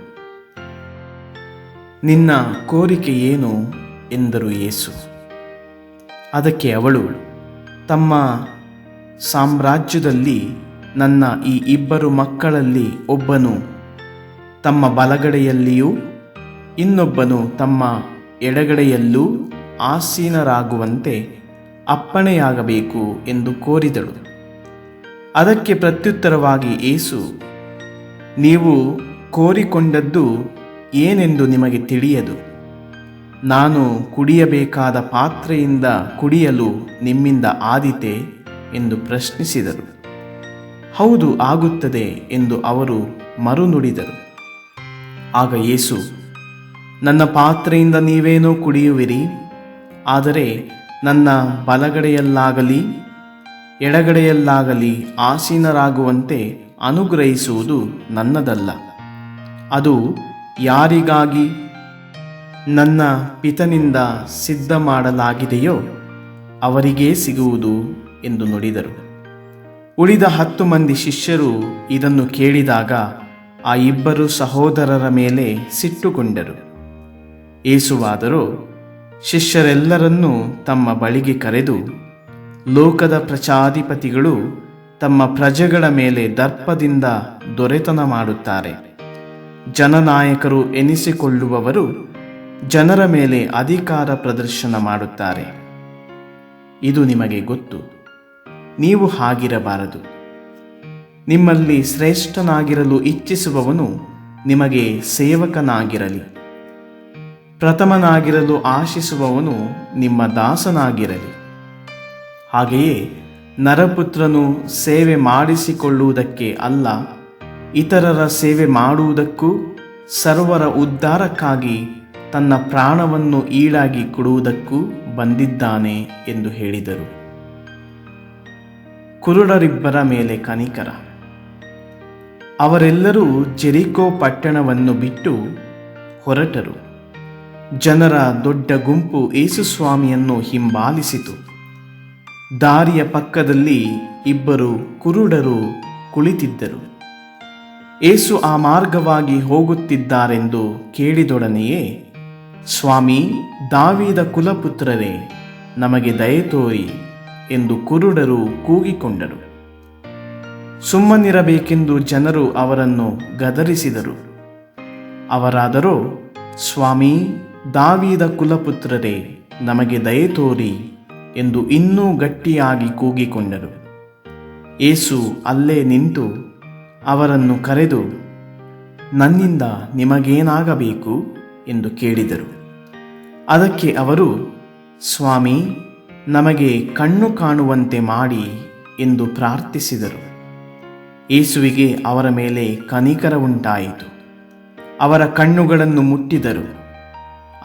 Speaker 1: ನಿನ್ನ ಕೋರಿಕೆ ಏನು ಎಂದರು ಯೇಸು. ಅದಕ್ಕೆ ಅವಳು, ತಮ್ಮ ಸಾಮ್ರಾಜ್ಯದಲ್ಲಿ ನನ್ನ ಈ ಇಬ್ಬರು ಮಕ್ಕಳಲ್ಲಿ ಒಬ್ಬನು ತಮ್ಮ ಬಲಗಡೆಯಲ್ಲಿಯೂ ಇನ್ನೊಬ್ಬನು ತಮ್ಮ ಎಡಗಡೆಯಲ್ಲೂ ಆಸೀನರಾಗುವಂತೆ ಅಪ್ಪಣೆಯಾಗಬೇಕು ಎಂದು ಕೋರಿದಳು. ಅದಕ್ಕೆ ಪ್ರತ್ಯುತ್ತರವಾಗಿ ಯೇಸು, ನೀವು ಕೋರಿಕೊಂಡದ್ದು ಏನೆಂದು ನಿಮಗೆ ತಿಳಿಯದು. ನಾನು ಕುಡಿಯಬೇಕಾದ ಪಾತ್ರೆಯಿಂದ ಕುಡಿಯಲು ನಿಮ್ಮಿಂದ ಆದೀತೆ ಎಂದು ಪ್ರಶ್ನಿಸಿದರು. ಹೌದು, ಆಗುತ್ತದೆ ಎಂದು ಅವರು ಮರುನುಡಿದರು. ಆಗ ಯೇಸು, ನನ್ನ ಪಾತ್ರೆಯಿಂದ ನೀವೇನೋ ಕುಡಿಯುವಿರಿ, ಆದರೆ ನನ್ನ ಬಲಗಡೆಯಲ್ಲಾಗಲಿ ಎಡಗಡೆಯಲ್ಲಾಗಲಿ ಆಸೀನರಾಗುವಂತೆ ಅನುಗ್ರಹಿಸುವುದು ನನ್ನದಲ್ಲ. ಅದು ಯಾರಿಗಾಗಿ ನನ್ನ ಪಿತನಿಂದ ಸಿದ್ಧ ಮಾಡಲಾಗಿದೆಯೋ ಅವರಿಗೇ ಸಿಗುವುದು ಎಂದು ನುಡಿದರು. ಉಳಿದ 10 ಮಂದಿ ಶಿಷ್ಯರು ಇದನ್ನು ಕೇಳಿದಾಗ ಆ ಇಬ್ಬರು ಸಹೋದರರ ಮೇಲೆ ಸಿಟ್ಟುಗೊಂಡರು. ಯೇಸುವಾದರೋ ಶಿಷ್ಯರೆಲ್ಲರನ್ನೂ ತಮ್ಮ ಬಳಿಗೆ ಕರೆದು, ಲೋಕದ ಪ್ರಜಾಧಿಪತಿಗಳು ತಮ್ಮ ಪ್ರಜೆಗಳ ಮೇಲೆ ದರ್ಪದಿಂದ ದೊರೆತನ ಮಾಡುತ್ತಾರೆ. ಜನನಾಯಕರು ಎನಿಸಿಕೊಳ್ಳುವವರು ಜನರ ಮೇಲೆ ಅಧಿಕಾರ ಪ್ರದರ್ಶನ ಮಾಡುತ್ತಾರೆ. ಇದು ನಿಮಗೆ ಗೊತ್ತು. ನೀವು ಹಾಗಿರಬಾರದು. ನಿಮ್ಮಲ್ಲಿ ಶ್ರೇಷ್ಠನಾಗಿರಲು ಇಚ್ಛಿಸುವವನು ನಿಮಗೆ ಸೇವಕನಾಗಿರಲಿ. ಪ್ರಥಮನಾಗಿರಲು ಆಶಿಸುವವನು ನಿಮ್ಮ ದಾಸನಾಗಿರಲಿ. ಹಾಗೆಯೇ ನರಪುತ್ರನು ಸೇವೆ ಮಾಡಿಸಿಕೊಳ್ಳುವುದಕ್ಕೆ ಅಲ್ಲ, ಇತರರ ಸೇವೆ ಮಾಡುವುದಕ್ಕೂ ಸರ್ವರ ಉದ್ಧಾರಕ್ಕಾಗಿ ತನ್ನ ಪ್ರಾಣವನ್ನು ಈಡಾಗಿ ಕೊಡುವುದಕ್ಕೂ ಬಂದಿದ್ದಾನೆ ಎಂದು ಹೇಳಿದರು. ಕುರುಡರಿಬ್ಬರ ಮೇಲೆ ಕನಿಕರ. ಅವರೆಲ್ಲರೂ ಜೆರಿಕೋ ಪಟ್ಟಣವನ್ನು ಬಿಟ್ಟು ಹೊರಟರು. ಜನರ ದೊಡ್ಡ ಗುಂಪು ಯೇಸುಸ್ವಾಮಿಯನ್ನು ಹಿಂಬಾಲಿಸಿತು. ದಾರಿಯ ಪಕ್ಕದಲ್ಲಿ ಇಬ್ಬರು ಕುರುಡರು ಕುಳಿತಿದ್ದರು. ಯೇಸು ಆ ಮಾರ್ಗವಾಗಿ ಹೋಗುತ್ತಿದ್ದಾರೆಂದು ಕೇಳಿದೊಡನೆಯೇ, ಸ್ವಾಮಿ, ದಾವೀದ ಕುಲಪುತ್ರರೇ, ನಮಗೆ ದಯೆ ತೋರಿ ಎಂದು ಕುರುಡರು ಕೂಗಿಕೊಂಡರು. ಸುಮ್ಮನಿರಬೇಕೆಂದು ಜನರು ಅವರನ್ನು ಗದರಿಸಿದರು. ಅವರಾದರೋ, ಸ್ವಾಮಿ, ದಾವೀದ ಕುಲಪುತ್ರರೇ, ನಮಗೆ ದಯೆ ತೋರಿ ಎಂದು ಇನ್ನೂ ಗಟ್ಟಿಯಾಗಿ ಕೂಗಿಕೊಂಡರು. ಯೇಸು ಅಲ್ಲೇ ನಿಂತು ಅವರನ್ನು ಕರೆದು, ನನ್ನಿಂದ ನಿಮಗೇನಾಗಬೇಕು ಎಂದು ಕೇಳಿದರು. ಅದಕ್ಕೆ ಅವರು, ಸ್ವಾಮಿ, ನಮಗೆ ಕಣ್ಣು ಕಾಣುವಂತೆ ಮಾಡಿ ಎಂದು ಪ್ರಾರ್ಥಿಸಿದರು. ಯೇಸುವಿಗೆ ಅವರ ಮೇಲೆ ಕನಿಕರ ಉಂಟಾಯಿತು. ಅವರ ಕಣ್ಣುಗಳನ್ನು ಮುಟ್ಟಿದರು.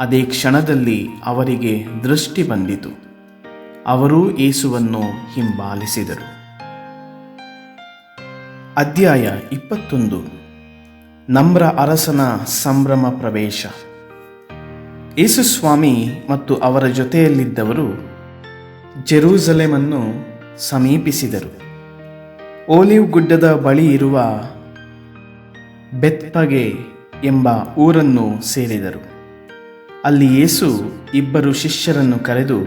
Speaker 1: ಅದೇ ಕ್ಷಣದಲ್ಲಿ ಅವರಿಗೆ ದೃಷ್ಟಿ ಬಂದಿತು. ಅವರೂ ಯೇಸುವನ್ನು ಹಿಂಬಾಲಿಸಿದರು. ಅಧ್ಯಾಯ 21. ನಮ್ರ ಅರಸನ ಸಂಭ್ರಮ ಪ್ರವೇಶ. ಯೇಸುಸ್ವಾಮಿ ಮತ್ತು ಅವರ ಜೊತೆಯಲ್ಲಿದ್ದವರು ಜೆರೂಸಲೇಮನ್ನು ಸಮೀಪಿಸಿದರು. ಓಲಿವ್ ಗುಡ್ಡದ ಬಳಿ ಇರುವ ಬೆತ್ಫಗೆ ಎಂಬ ಊರನ್ನು ಸೇರಿದರು. ಅಲ್ಲಿ ಯೇಸು ಇಬ್ಬರು ಶಿಷ್ಯರನ್ನು ಕರೆದು,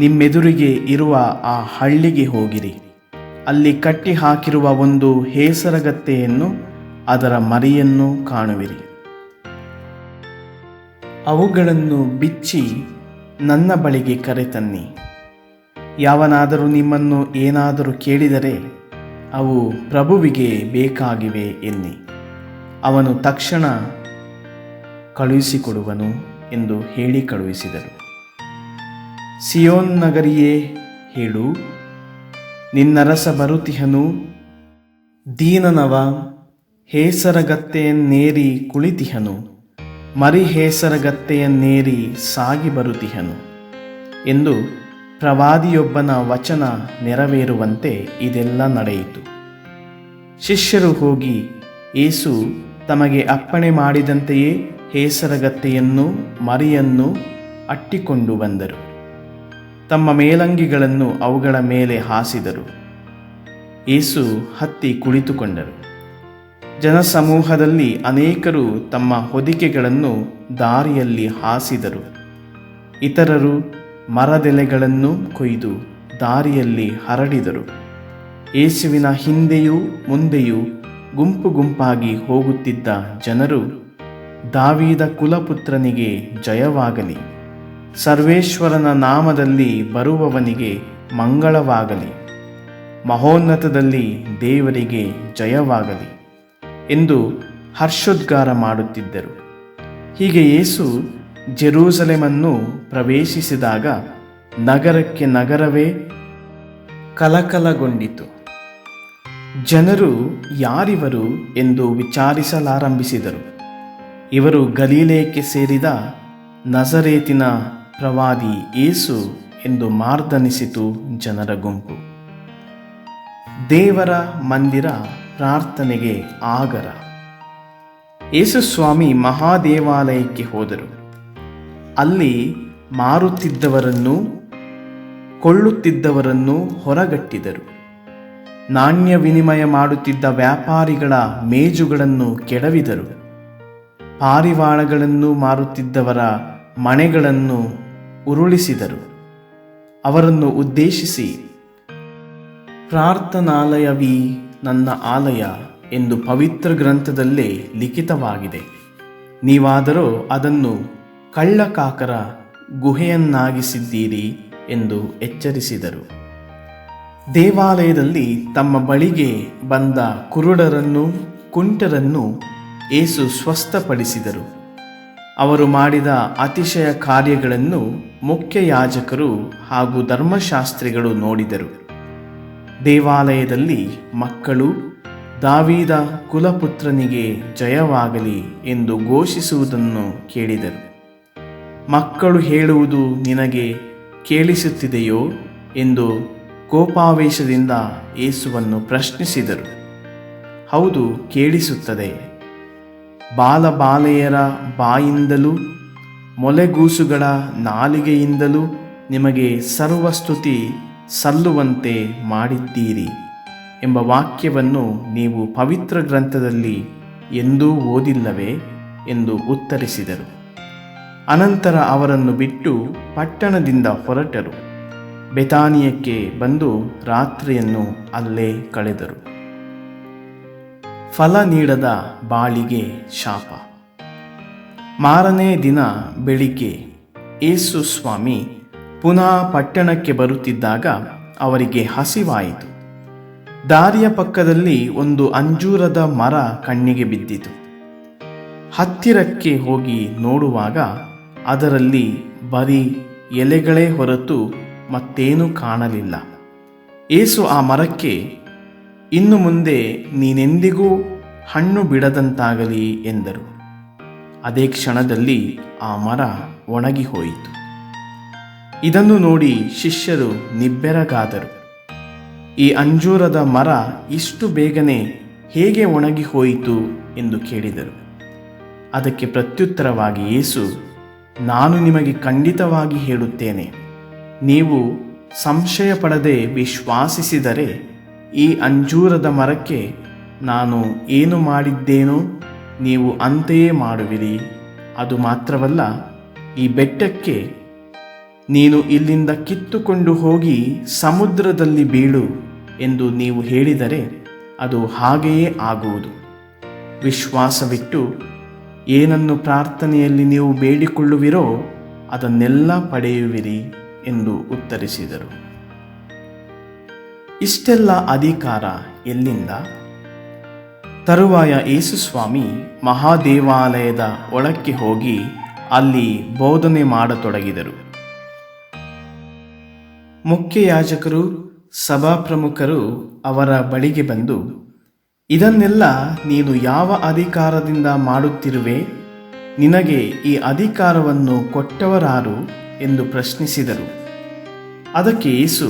Speaker 1: ನಿಮ್ಮೆದುರಿಗೆ ಇರುವ ಆ ಹಳ್ಳಿಗೆ ಹೋಗಿರಿ. ಅಲ್ಲಿ ಕಟ್ಟಿ ಹಾಕಿರುವ ಒಂದು ಹೇಸರಗತ್ತೆಯನ್ನು ಅದರ ಮರಿಯನ್ನು ಕಾಣುವಿರಿ. ಅವುಗಳನ್ನು ಬಿಚ್ಚಿ ನನ್ನ ಬಳಿಗೆ ಕರೆತನ್ನಿ. ಯಾವನಾದರೂ ನಿಮ್ಮನ್ನು ಏನಾದರೂ ಕೇಳಿದರೆ ಅವು ಪ್ರಭುವಿಗೆ ಬೇಕಾಗಿವೆ ಎನ್ನಿ, ಅವನು ತಕ್ಷಣ ಕಳುಹಿಸಿಕೊಡುವನು ಎಂದು ಹೇಳಿ ಕಳುಹಿಸಿದರು. ಸಿಯೋನ್ ನಗರಿಯೇ ಹೇಳು, ನಿನ್ನರಸ ಬರುತಿಹನು, ದೀನನವ ಹೇಸರಗತ್ತೆಯನ್ನೇರಿ ಕುಳಿತಿಹನು, ಮರಿ ಹೇಸರಗತ್ತೆಯನ್ನೇರಿ ಸಾಗಿ ಬರುತಿಹನು ಎಂದು ಪ್ರವಾದಿಯೊಬ್ಬನ ವಚನ ನೆರವೇರುವಂತೆ ಇದೆಲ್ಲ ನಡೆಯಿತು. ಶಿಷ್ಯರು ಹೋಗಿ ಯೇಸು ತಮಗೆ ಅಪ್ಪಣೆ ಮಾಡಿದಂತೆಯೇ ಹೇಸರಗತ್ತೆಯನ್ನೂ ಮರಿಯನ್ನೂ ಅಟ್ಟಿಕೊಂಡು ಬಂದರು. ತಮ್ಮ ಮೇಲಂಗಿಗಳನ್ನು ಅವುಗಳ ಮೇಲೆ ಹಾಸಿದರು. ಯೇಸು ಹತ್ತಿ ಕುಳಿತುಕೊಂಡರು. ಜನಸಮೂಹದಲ್ಲಿ ಅನೇಕರು ತಮ್ಮ ಹೊದಿಕೆಗಳನ್ನು ದಾರಿಯಲ್ಲಿ ಹಾಸಿದರು. ಇತರರು ಮರದೆಲೆಗಳನ್ನು ಕೊಯ್ದು ದಾರಿಯಲ್ಲಿ ಹರಡಿದರು. ಯೇಸುವಿನ ಹಿಂದೆಯೂ ಮುಂದೆಯೂ ಗುಂಪು ಗುಂಪಾಗಿ ಹೋಗುತ್ತಿದ್ದ ಜನರು, ದಾವೀದ ಕುಲಪುತ್ರನಿಗೆ ಜಯವಾಗಲಿ, ಸರ್ವೇಶ್ವರನ ನಾಮದಲ್ಲಿ ಬರುವವನಿಗೆ ಮಂಗಳವಾಗಲಿ, ಮಹೋನ್ನತದಲ್ಲಿ ದೇವರಿಗೆ ಜಯವಾಗಲಿ ಎಂದು ಹರ್ಷೋದ್ಗಾರ ಮಾಡುತ್ತಿದ್ದರು. ಹೀಗೆ ಯೇಸು ಜೆರೂಸಲೇಮನ್ನು ಪ್ರವೇಶಿಸಿದಾಗ ನಗರಕ್ಕೆ ನಗರವೇ ಕಲಕಲಗೊಂಡಿತು. ಜನರು ಯಾರಿವರು ಎಂದು ವಿಚಾರಿಸಲಾರಂಭಿಸಿದರು. ಇವರು ಗಲಿಲಾಯಕ್ಕೆ ಸೇರಿದ ನಜರೇತಿನ ಪ್ರವಾದಿ ಯೇಸು ಎಂದು ಮಾರ್ದನಿಸಿತು ಜನರ ಗುಂಪು. ದೇವರ ಮಂದಿರ ಪ್ರಾರ್ಥನೆಗೆ ಆಗರ. ಯೇಸು ಸ್ವಾಮಿ ಮಹಾದೇವಾಲಯಕ್ಕೆ ಹೋದರು. ಅಲ್ಲಿ ಮಾರುತ್ತಿದ್ದವರನ್ನೂ ಕೊಳ್ಳುತ್ತಿದ್ದವರನ್ನೂ ಹೊರಗಟ್ಟಿದರು. ನಾಣ್ಯ ವಿನಿಮಯ ಮಾಡುತ್ತಿದ್ದ ವ್ಯಾಪಾರಿಗಳ ಮೇಜುಗಳನ್ನು ಕೆಡವಿದರು. ಪಾರಿವಾಳಗಳನ್ನು ಮಾರುತ್ತಿದ್ದವರ ಮಣೆಗಳನ್ನು ಉರುಳಿಸಿದರು. ಅವರನ್ನು ಉದ್ದೇಶಿಸಿ, ಪ್ರಾರ್ಥನಾಲಯವೀ ನನ್ನ ಆಲಯ ಎಂದು ಪವಿತ್ರ ಗ್ರಂಥದಲ್ಲೇ ಲಿಖಿತವಾಗಿದೆ. ನೀವಾದರೋ ಅದನ್ನು ಕಳ್ಳಕಾಕರ ಗುಹೆಯನ್ನಾಗಿಸಿದ್ದೀರಿ ಎಂದು ಎಚ್ಚರಿಸಿದರು. ದೇವಾಲಯದಲ್ಲಿ ತಮ್ಮ ಬಳಿಗೆ ಬಂದ ಕುರುಡರನ್ನು ಕುಂಟರನ್ನು ಯೇಸು ಸ್ವಸ್ಥಪಡಿಸಿದರು. ಅವರು ಮಾಡಿದ ಅತಿಶಯ ಕಾರ್ಯಗಳನ್ನು ಮುಖ್ಯ ಯಾಜಕರು ಹಾಗೂ ಧರ್ಮಶಾಸ್ತ್ರಿಗಳು ನೋಡಿದರು. ದೇವಾಲಯದಲ್ಲಿ ಮಕ್ಕಳು ದಾವೀದ ಕುಲಪುತ್ರನಿಗೆ ಜಯವಾಗಲಿ ಎಂದು ಘೋಷಿಸುವುದನ್ನು ಕೇಳಿದರು. ಮಕ್ಕಳು ಹೇಳುವುದು ನಿನಗೆ ಕೇಳಿಸುತ್ತಿದೆಯೋ ಎಂದು ಕೋಪಾವೇಶದಿಂದ ಯೇಸುವನ್ನು ಪ್ರಶ್ನಿಸಿದರು. ಹೌದು, ಕೇಳಿಸುತ್ತದೆ. ಬಾಲಬಾಲೆಯರ ಬಾಯಿಂದಲೂ ಮೊಲೆಗೂಸುಗಳ ನಾಲಿಗೆಯಿಂದಲೂ ನಿಮಗೆ ಸರ್ವಸ್ತುತಿ ಸಲ್ಲುವಂತೆ ಮಾಡಿದ್ದೀರಿ ಎಂಬ ವಾಕ್ಯವನ್ನು ನೀವು ಪವಿತ್ರ ಗ್ರಂಥದಲ್ಲಿ ಎಂದೂ ಓದಿಲ್ಲವೇ ಎಂದು ಉತ್ತರಿಸಿದರು. ಅನಂತರ ಅವರನ್ನು ಬಿಟ್ಟು ಪಟ್ಟಣದಿಂದ ಹೊರಟರು. ಬೆತಾನಿಯಕ್ಕೆ ಬಂದು ರಾತ್ರಿಯನ್ನು ಅಲ್ಲೇ ಕಳೆದರು. ಫಲ ನೀಡದ ಬಾಳಿಗೆ ಶಾಪ. ಮಾರನೇ ದಿನ ಬೆಳಿಗ್ಗೆ ಯೇಸು ಸ್ವಾಮಿ ಪುನಃ ಪಟ್ಟಣಕ್ಕೆ ಬರುತ್ತಿದ್ದಾಗ ಅವರಿಗೆ ಹಸಿವಾಯಿತು. ದಾರಿಯ ಪಕ್ಕದಲ್ಲಿ ಒಂದು ಅಂಜೂರದ ಮರ ಕಣ್ಣಿಗೆ ಬಿದ್ದಿತು. ಹತ್ತಿರಕ್ಕೆ ಹೋಗಿ ನೋಡುವಾಗ ಅದರಲ್ಲಿ ಬರೀ ಎಲೆಗಳೇ ಹೊರತು ಮತ್ತೇನೂ ಕಾಣಲಿಲ್ಲ. ಯೇಸು ಆ ಮರಕ್ಕೆ, ಇನ್ನು ಮುಂದೆ ನೀನೆಂದಿಗೂ ಹಣ್ಣು ಬಿಡದಂತಾಗಲಿ ಎಂದರು. ಅದೇ ಕ್ಷಣದಲ್ಲಿ ಆ ಮರ ಒಣಗಿ ಹೋಯಿತು. ಇದನ್ನು ನೋಡಿ ಶಿಷ್ಯರು ನಿಬ್ಬೆರಗಾದರು. ಈ ಅಂಜೂರದ ಮರ ಇಷ್ಟು ಬೇಗನೆ ಹೇಗೆ ಒಣಗಿ ಹೋಯಿತು ಎಂದು ಕೇಳಿದರು. ಅದಕ್ಕೆ ಪ್ರತ್ಯುತ್ತರವಾಗಿ ಯೇಸು, ನಾನು ನಿಮಗೆ ಖಂಡಿತವಾಗಿ ಹೇಳುತ್ತೇನೆ, ನೀವು ಸಂಶಯ ಪಡದೆ ವಿಶ್ವಾಸಿಸಿದರೆ ಈ ಅಂಜೂರದ ಮರಕ್ಕೆ ನಾನು ಏನು ಮಾಡಿದ್ದೇನೋ ನೀವು ಅಂತೆಯೇ ಮಾಡುವಿರಿ. ಅದು ಮಾತ್ರವಲ್ಲ, ಈ ಬೆಟ್ಟಕ್ಕೆ ನೀನು ಇಲ್ಲಿಂದ ಕಿತ್ತುಕೊಂಡು ಹೋಗಿ ಸಮುದ್ರದಲ್ಲಿ ಬೀಳು ಎಂದು ನೀವು ಹೇಳಿದರೆ ಅದು ಹಾಗೆಯೇ ಆಗುವುದು. ವಿಶ್ವಾಸವಿಟ್ಟು ಏನನ್ನು ಪ್ರಾರ್ಥನೆಯಲ್ಲಿ ನೀವು ಬೇಡಿಕೊಳ್ಳುವಿರೋ ಅದನ್ನೆಲ್ಲ ಪಡೆಯುವಿರಿ ಎಂದು ಉತ್ತರಿಸಿದರು. ಇಷ್ಟೆಲ್ಲ ಅಧಿಕಾರ ಎಲ್ಲಿಂದ? ತರುವಾಯ ಯೇಸುಸ್ವಾಮಿ ಮಹಾದೇವಾಲಯದ ಒಳಕ್ಕೆ ಹೋಗಿ ಅಲ್ಲಿ ಬೋಧನೆ ಮಾಡತೊಡಗಿದರು. ಮುಖ್ಯ ಯಾಜಕರು ಸಭಾಪ್ರಮುಖರು ಅವರ ಬಳಿಗೆ ಬಂದು, ಇದನ್ನೆಲ್ಲ ನೀನು ಯಾವ ಅಧಿಕಾರದಿಂದ ಮಾಡುತ್ತಿರುವೆ? ನಿನಗೆ ಈ ಅಧಿಕಾರವನ್ನು ಕೊಟ್ಟವರಾರು ಎಂದು ಪ್ರಶ್ನಿಸಿದರು. ಅದಕ್ಕೆ ಯೇಸು,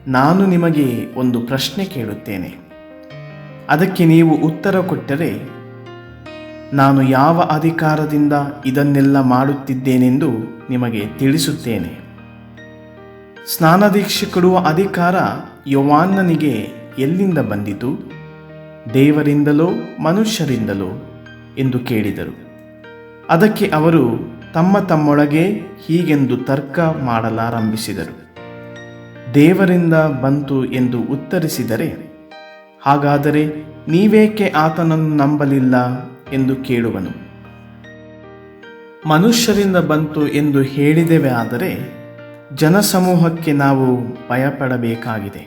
Speaker 1: ನಾನು ನಿಮಗೆ ಒಂದು ಪ್ರಶ್ನೆ ಕೇಳುತ್ತೇನೆ. ಅದಕ್ಕೆ ನೀವು ಉತ್ತರ ಕೊಟ್ಟರೆ ನಾನು ಯಾವ ಅಧಿಕಾರದಿಂದ ಇದನ್ನೆಲ್ಲ ಮಾಡುತ್ತಿದ್ದೇನೆಂದು ನಿಮಗೆ ತಿಳಿಸುತ್ತೇನೆ. ಸ್ನಾನದೀಕ್ಷೆ ಕೊಡುವ ಅಧಿಕಾರ ಯೋಹಾನನಿಗೆ ಎಲ್ಲಿಂದ ಬಂದಿತು? ದೇವರಿಂದಲೋ ಮನುಷ್ಯರಿಂದಲೋ ಎಂದು ಕೇಳಿದರು. ಅದಕ್ಕೆ ಅವರು ತಮ್ಮೊಳಗೆ ಹೀಗೆಂದು ತರ್ಕ ಮಾಡಲಾರಂಭಿಸಿದರು. ದೇವರಿಂದ ಬಂತು ಎಂದು ಉತ್ತರಿಸಿದರೆ, ಹಾಗಾದರೆ ನೀವೇಕೆ ಆತನನ್ನು ನಂಬಲಿಲ್ಲ ಎಂದು ಕೇಳುವನು. ಮನುಷ್ಯರಿಂದ ಬಂತು ಎಂದು ಹೇಳಿದೆವೆ ಆದರೆ ಜನಸಮೂಹಕ್ಕೆ ನಾವು ಭಯಪಡಬೇಕಾಗಿದೆ.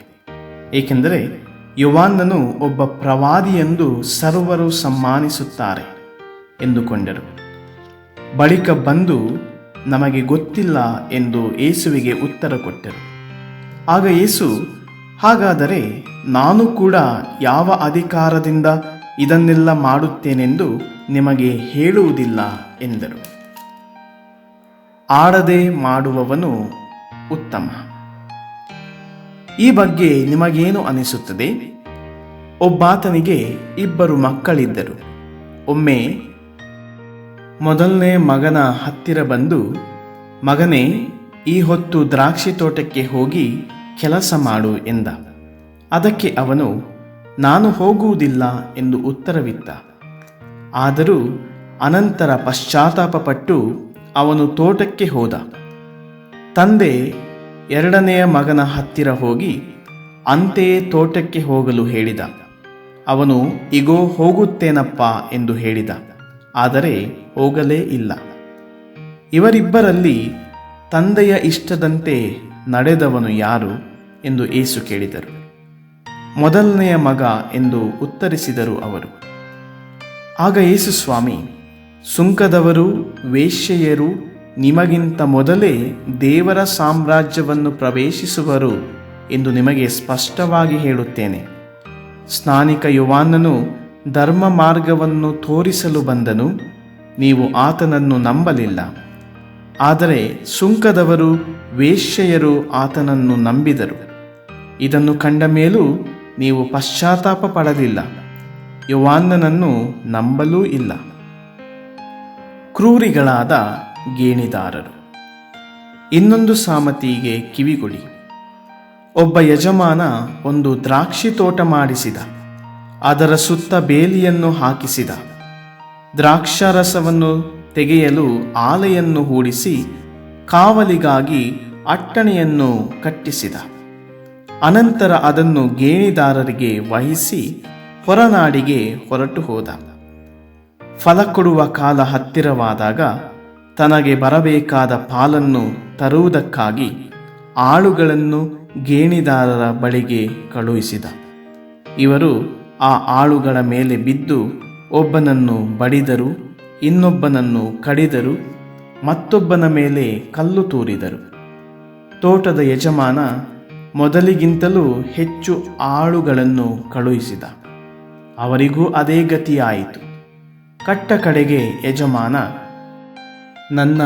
Speaker 1: ಏಕೆಂದರೆ ಯೋಹಾನನು ಒಬ್ಬ ಪ್ರವಾದಿಯೆಂದು ಸರ್ವರು ಸಮ್ಮಾನಿಸುತ್ತಾರೆ ಎಂದುಕೊಂಡರು. ಬಳಿಕ ಬಂದು ನಮಗೆ ಗೊತ್ತಿಲ್ಲ ಎಂದು ಯೇಸುವಿಗೆ ಉತ್ತರ ಕೊಟ್ಟರು. ಆಗ ಯೇಸು, ಹಾಗಾದರೆ ನಾನು ಕೂಡ ಯಾವ ಅಧಿಕಾರದಿಂದ ಇದನ್ನೆಲ್ಲ ಮಾಡುತ್ತೇನೆಂದು ನಿಮಗೆ ಹೇಳುವುದಿಲ್ಲ ಎಂದರು. ಆಡದೆ ಮಾಡುವವನು ಉತ್ತಮ. ಈ ಬಗ್ಗೆ ನಿಮಗೇನು ಅನಿಸುತ್ತದೆ? ಒಬ್ಬಾತನಿಗೆ 2 ಮಕ್ಕಳಿದ್ದರು. ಒಮ್ಮೆ ಮೊದಲನೇ ಮಗನ ಹತ್ತಿರ ಬಂದು, ಮಗನೇ, ಈ ಹೊತ್ತು ದ್ರಾಕ್ಷಿ ತೋಟಕ್ಕೆ ಹೋಗಿ ಕೆಲಸ ಮಾಡು ಎಂದ. ಅದಕ್ಕೆ ಅವನು, ನಾನು ಹೋಗುವುದಿಲ್ಲ ಎಂದು ಉತ್ತರವಿತ್ತ. ಆದರೂ ಅನಂತರ ಪಶ್ಚಾತ್ತಾಪಪಟ್ಟು ಅವನು ತೋಟಕ್ಕೆ ಹೋದ. ತಂದೆ 2ನೆಯ ಮಗನ ಹತ್ತಿರ ಹೋಗಿ ಅಂತೆಯೇ ತೋಟಕ್ಕೆ ಹೋಗಲು ಹೇಳಿದ. ಅವನು, ಇಗೋ ಹೋಗುತ್ತೇನಪ್ಪ ಎಂದು ಹೇಳಿದ, ಆದರೆ ಹೋಗಲೇ ಇಲ್ಲ. ಇವರಿಬ್ಬರಲ್ಲಿ ತಂದೆಯ ಇಷ್ಟದಂತೆ ನಡೆದವನು ಯಾರು ಎಂದು ಯೇಸು ಕೇಳಿದರು. ಮೊದಲನೆಯ ಮಗ ಎಂದು ಉತ್ತರಿಸಿದರು ಅವರು. ಆಗ ಯೇಸು ಸ್ವಾಮಿ, ಸುಂಕದವರು, ವೇಶ್ಯೆಯರು ನಿಮಗಿಂತ ಮೊದಲೇ ದೇವರ ಸಾಮ್ರಾಜ್ಯವನ್ನು ಪ್ರವೇಶಿಸುವರು ಎಂದು ನಿಮಗೆ ಸ್ಪಷ್ಟವಾಗಿ ಹೇಳುತ್ತೇನೆ. ಸ್ನಾನಿಕ ಯೋಹಾನನು ಧರ್ಮ ಮಾರ್ಗವನ್ನು ತೋರಿಸಲು ಬಂದನು, ನೀವು ಆತನನ್ನು ನಂಬಲಿಲ್ಲ. ಆದರೆ ಸುಂಕದವರು, ವೇಶ್ಯೆಯರು ಆತನನ್ನು ನಂಬಿದರು. ಇದನ್ನು ಕಂಡ ಮೇಲೂ ನೀವು ಪಶ್ಚಾತ್ತಾಪ ಪಡಲಿಲ್ಲ, ಯೋಹಾನನನ್ನು ನಂಬಲೂ ಇಲ್ಲ. ಕ್ರೂರಿಗಳಾದ ಗೇಣಿದಾರರು. ಇನ್ನೊಂದು ಸಾಮತಿಗೆ ಕಿವಿಗೊಡಿ. ಒಬ್ಬ ಯಜಮಾನ ಒಂದು ದ್ರಾಕ್ಷಿ ತೋಟ ಮಾಡಿಸಿದ. ಅದರ ಸುತ್ತ ಬೇಲಿಯನ್ನು ಹಾಕಿಸಿದ. ದ್ರಾಕ್ಷಾರಸವನ್ನು ತೆಗೆಯಲು ಆಲೆಯನ್ನು ಹೂಡಿಸಿ ಕಾವಲಿಗಾಗಿ ಅಟ್ಟಣೆಯನ್ನು ಕಟ್ಟಿಸಿದ. ಅನಂತರ ಅದನ್ನು ಗೇಣಿದಾರರಿಗೆ ವಹಿಸಿ ಹೊರನಾಡಿಗೆ ಹೊರಟು ಹೋದ. ಫಲ ಕೊಡುವ ಕಾಲ ಹತ್ತಿರವಾದಾಗ ತನಗೆ ಬರಬೇಕಾದ ಪಾಲನ್ನು ತರುವುದಕ್ಕಾಗಿ ಆಳುಗಳನ್ನು ಗೇಣಿದಾರರ ಬಳಿಗೆ ಕಳುಹಿಸಿದ. ಇವರು ಆ ಆಳುಗಳ ಮೇಲೆ ಬಿದ್ದು ಒಬ್ಬನನ್ನು ಬಡಿದರು, ಇನ್ನೊಬ್ಬನನ್ನು ಕಡಿದರು, ಮತ್ತೊಬ್ಬನ ಮೇಲೆ ಕಲ್ಲು ತೂರಿದರು. ತೋಟದ ಯಜಮಾನ ಮೊದಲಿಗಿಂತಲೂ ಹೆಚ್ಚು ಆಳುಗಳನ್ನು ಕಳುಹಿಸಿದ. ಅವರಿಗೂ ಅದೇ ಗತಿಯಾಯಿತು. ಕಟ್ಟ ಕಡೆಗೆ ಯಜಮಾನ, ನನ್ನ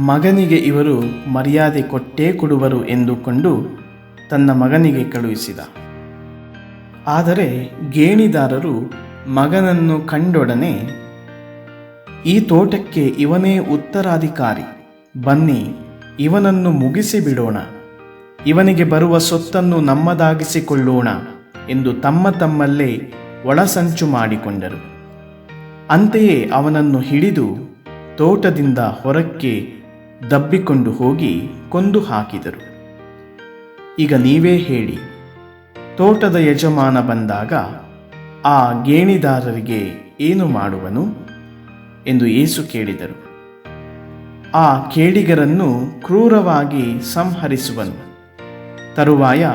Speaker 1: ಮಗನಿಗೆ ಇವರು ಮರ್ಯಾದೆ ಕೊಟ್ಟೇ ಕೊಡುವರು ಎಂದುಕೊಂಡು ತನ್ನ ಮಗನಿಗೆ ಕಳುಹಿಸಿದ. ಆದರೆ ಗೇಣಿದಾರರು ಮಗನನ್ನು ಕಂಡೊಡನೆ, ಈ ತೋಟಕ್ಕೆ ಇವನೇ ಉತ್ತರಾಧಿಕಾರಿ, ಬನ್ನಿ ಇವನನ್ನು ಮುಗಿಸಿ ಬಿಡೋಣ, ಇವನಿಗೆ ಬರುವ ಸೊತ್ತನ್ನು ನಮ್ಮದಾಗಿಸಿಕೊಳ್ಳೋಣ ಎಂದು ತಮ್ಮಲ್ಲೇ ಒಳಸಂಚು ಮಾಡಿಕೊಂಡರು. ಅಂತೆಯೇ ಅವನನ್ನು ಹಿಡಿದು ತೋಟದಿಂದ ಹೊರಕ್ಕೆ ದಬ್ಬಿಕೊಂಡು ಹೋಗಿ ಕೊಂದು ಹಾಕಿದರು. ಈಗ ನೀವೇ ಹೇಳಿ, ತೋಟದ ಯಜಮಾನ ಬಂದಾಗ ಆ ಗೇಣಿದಾರರಿಗೆ ಏನು ಮಾಡುವನು ಎಂದು ಯೇಸು ಕೇಳಿದರು. ಆ ಕೇಡಿಗರನ್ನು ಕ್ರೂರವಾಗಿ ಸಂಹರಿಸುವನು. ತರುವಾಯ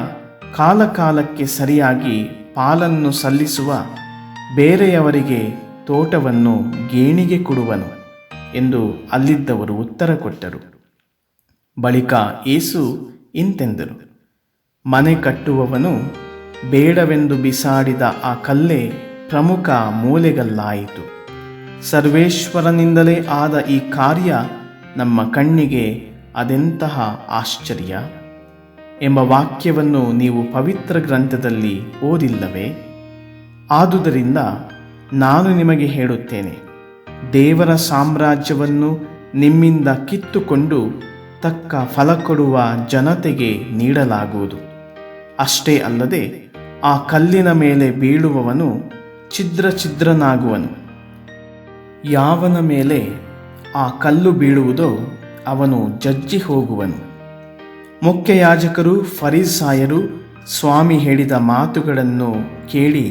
Speaker 1: ಕಾಲಕಾಲಕ್ಕೆ ಸರಿಯಾಗಿ ಪಾಲನ್ನು ಸಲ್ಲಿಸುವ ಬೇರೆಯವರಿಗೆ ತೋಟವನ್ನು ಗೇಣಿಗೆ ಕೊಡುವನು ಎಂದು ಅಲ್ಲಿದ್ದವರು ಉತ್ತರ ಕೊಟ್ಟರು. ಬಳಿಕ ಯೇಸು ಇಂತೆಂದರು, ಮನೆ ಕಟ್ಟುವವನು ಬೇಡವೆಂದು ಬಿಸಾಡಿದ ಆ ಕಲ್ಲೇ ಪ್ರಮುಖ ಮೂಲೆಗಲ್ಲಾಯಿತು. ಸರ್ವೇಶ್ವರನಿಂದಲೇ ಆದ ಈ ಕಾರ್ಯ ನಮ್ಮ ಕಣ್ಣಿಗೆ ಅದೆಂತಹ ಆಶ್ಚರ್ಯ ಎಂಬ ವಾಕ್ಯವನ್ನು ನೀವು ಪವಿತ್ರ ಗ್ರಂಥದಲ್ಲಿ ಓದಿಲ್ಲವೇ? ಆದುದರಿಂದ ನಾನು ನಿಮಗೆ ಹೇಳುತ್ತೇನೆ, ದೇವರ ಸಾಮ್ರಾಜ್ಯವನ್ನು ನಿಮ್ಮಿಂದ ಕಿತ್ತುಕೊಂಡು ತಕ್ಕ ಫಲ ಕೊಡುವ ಜನತೆಗೆ ನೀಡಲಾಗುವುದು. ಅಷ್ಟೇ ಅಲ್ಲದೆ ಆ ಕಲ್ಲಿನ ಮೇಲೆ ಬೀಳುವವನು ಛಿದ್ರನಾಗುವನು. ಯಾವನ ಮೇಲೆ ಆ ಕಲ್ಲು ಬೀಳುವುದೋ ಅವನು ಜಜ್ಜಿ ಹೋಗುವನು. ಮುಖ್ಯಯಾಜಕರು ಫರಿಸಾಯರು ಸ್ವಾಮಿ ಹೇಳಿದ ಮಾತುಗಳನ್ನು ಕೇಳಿ,